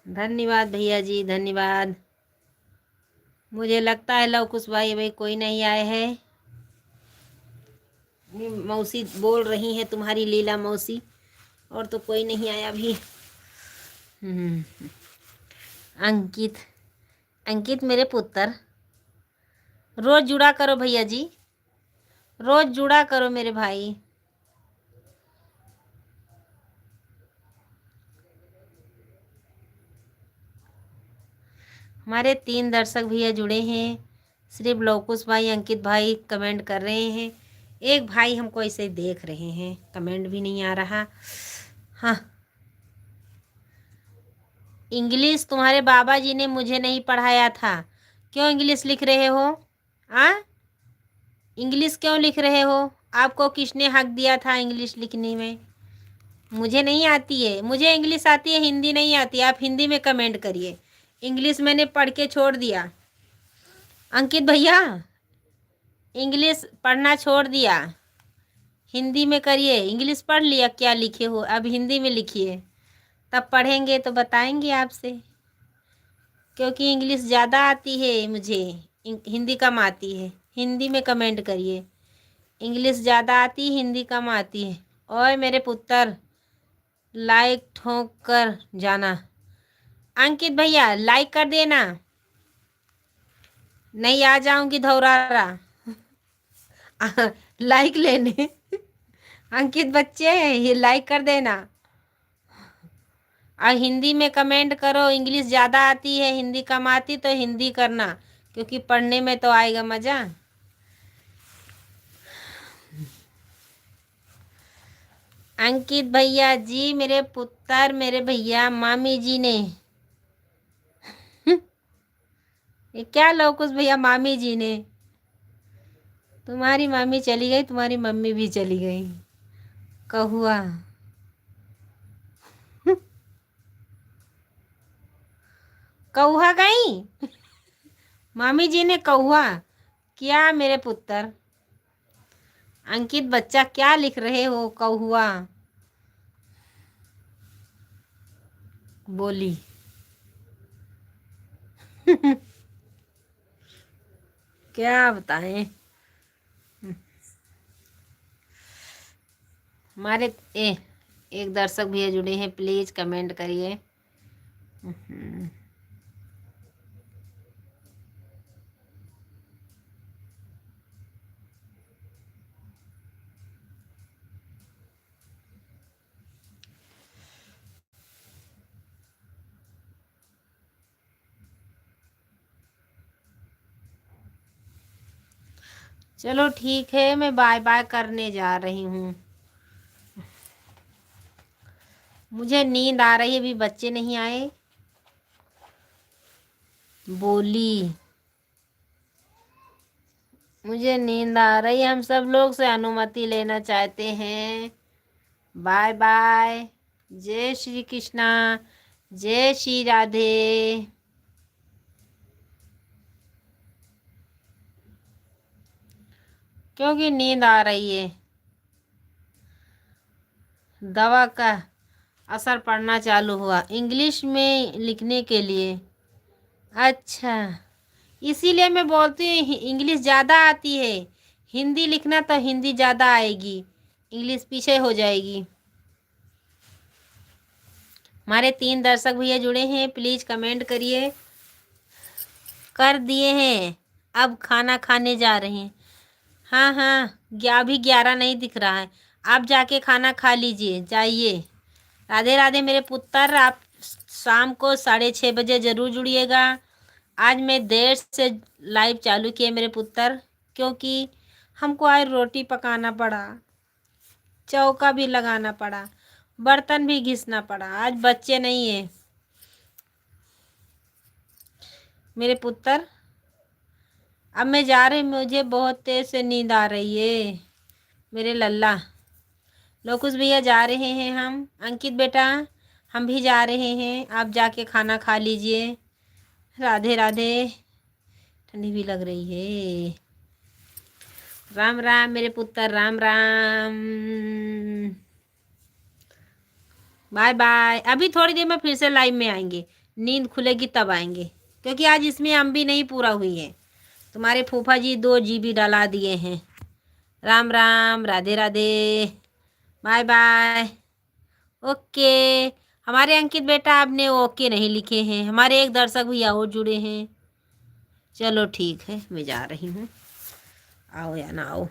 [SPEAKER 1] धन्यवाद भैया जी, धन्यवाद। मुझे लगता है लवकुश भाई भाई कोई नहीं आए हैं। मौसी बोल रही है, तुम्हारी लीला मौसी, और तो कोई नहीं आया अभी। अंकित, अंकित मेरे पुत्र, रोज जुड़ा करो भैया जी, रोज जुड़ा करो मेरे भाई। हमारे 3 दर्शक भैया जुड़े हैं, सिर्फ लवकुश भाई अंकित भाई कमेंट कर रहे हैं। एक भाई हमको ऐसे देख रहे हैं, कमेंट भी नहीं आ रहा। हाँ, इंग्लिश तुम्हारे बाबा जी ने मुझे नहीं पढ़ाया था। क्यों इंग्लिश लिख रहे हो? आ इंग्लिश क्यों लिख रहे हो? आपको किसने हक दिया था इंग्लिश लिखने में? मुझे नहीं आती है, मुझे इंग्लिश आती है, हिंदी नहीं आती। आप हिंदी में कमेंट करिए, इंग्लिश मैंने पढ़ के छोड़ दिया। अंकित भैया, इंग्लिश पढ़ना छोड़ दिया, हिंदी में करिए। इंग्लिश पढ़ लिया क्या लिखे हो, अब हिंदी में लिखिए, तब पढ़ेंगे तो बताएंगे आपसे। क्योंकि इंग्लिश ज़्यादा आती है मुझे, हिंदी कम आती है। हिंदी में कमेंट करिए, इंग्लिश ज़्यादा आती, हिंदी कम आती है। और मेरे पुत्र लाइक ठोक कर जाना। अंकित भैया लाइक कर देना, नहीं आ जाऊंगी धौरारा लाइक लेने अंकित बच्चे ये लाइक कर देना। और हिंदी में कमेंट करो, इंग्लिश ज़्यादा आती है हिंदी कम आती तो हिंदी करना, क्योंकि पढ़ने में तो आएगा मज़ा। अंकित भैया जी मेरे पुत्र, मेरे भैया मामी जी ने ये क्या लौकुश भैया, मामी जी ने, तुम्हारी मामी चली गई, तुम्हारी मम्मी भी चली गई, कहुआ कौआ गई मामी जी ने कौआ क्या मेरे पुत्र। अंकित बच्चा क्या लिख रहे हो, कौआ बोली क्या बताएं। हमारे एक दर्शक भैया जुड़े हैं, प्लीज कमेंट करिए। चलो ठीक है, मैं बाय बाय करने जा रही हूँ, मुझे नींद आ रही है, अभी बच्चे नहीं आए। बोली मुझे नींद आ रही है, हम सब लोग से अनुमति लेना चाहते हैं। बाय बाय, जय श्री कृष्णा, जय श्री राधे। क्योंकि नींद आ रही है, दवा का असर पड़ना चालू हुआ इंग्लिश में लिखने के लिए। अच्छा, इसीलिए मैं बोलती हूँ इंग्लिश ज़्यादा आती है, हिंदी लिखना तो हिंदी ज़्यादा आएगी, इंग्लिश पीछे हो जाएगी। हमारे 3 दर्शक भैया जुड़े हैं, प्लीज़ कमेंट करिए। कर दिए हैं, अब खाना खाने जा रहे हैं। हाँ हाँ, अभी 11 नहीं दिख रहा है, आप जाके खाना खा लीजिए, जाइए। राधे राधे मेरे पुत्र, आप शाम को 6:30 बजे ज़रूर जुड़िएगा। आज मैं देर से लाइव चालू किए मेरे पुत्र, क्योंकि हमको आज रोटी पकाना पड़ा, चौका भी लगाना पड़ा, बर्तन भी घिसना पड़ा, आज बच्चे नहीं है मेरे पुत्र। अब मैं जा रही, मुझे बहुत तेज से नींद आ रही है मेरे लल्ला। लोकुश भैया जा रहे हैं हम, अंकित बेटा हम भी जा रहे हैं, आप जाके खाना खा लीजिए। राधे राधे, ठंडी भी लग रही है। राम राम मेरे पुत्र, राम राम, बाय बाय। अभी थोड़ी देर में फिर से लाइव में आएंगे, नींद खुलेगी तब आएंगे, क्योंकि आज इसमें एमबी नहीं पूरा हुई है, तुम्हारे फूफा जी 2 GB डला दिए हैं। Ram Ram, Radhe Radhe, bye bye. Okay, हमारे अंकित बेटा आपने ओके नहीं लिखे हैं, हमारे एक दर्शक भैया और जुड़े हैं। चलो ठीक है, मैं जा रही हूँ, आओ या ना आओ।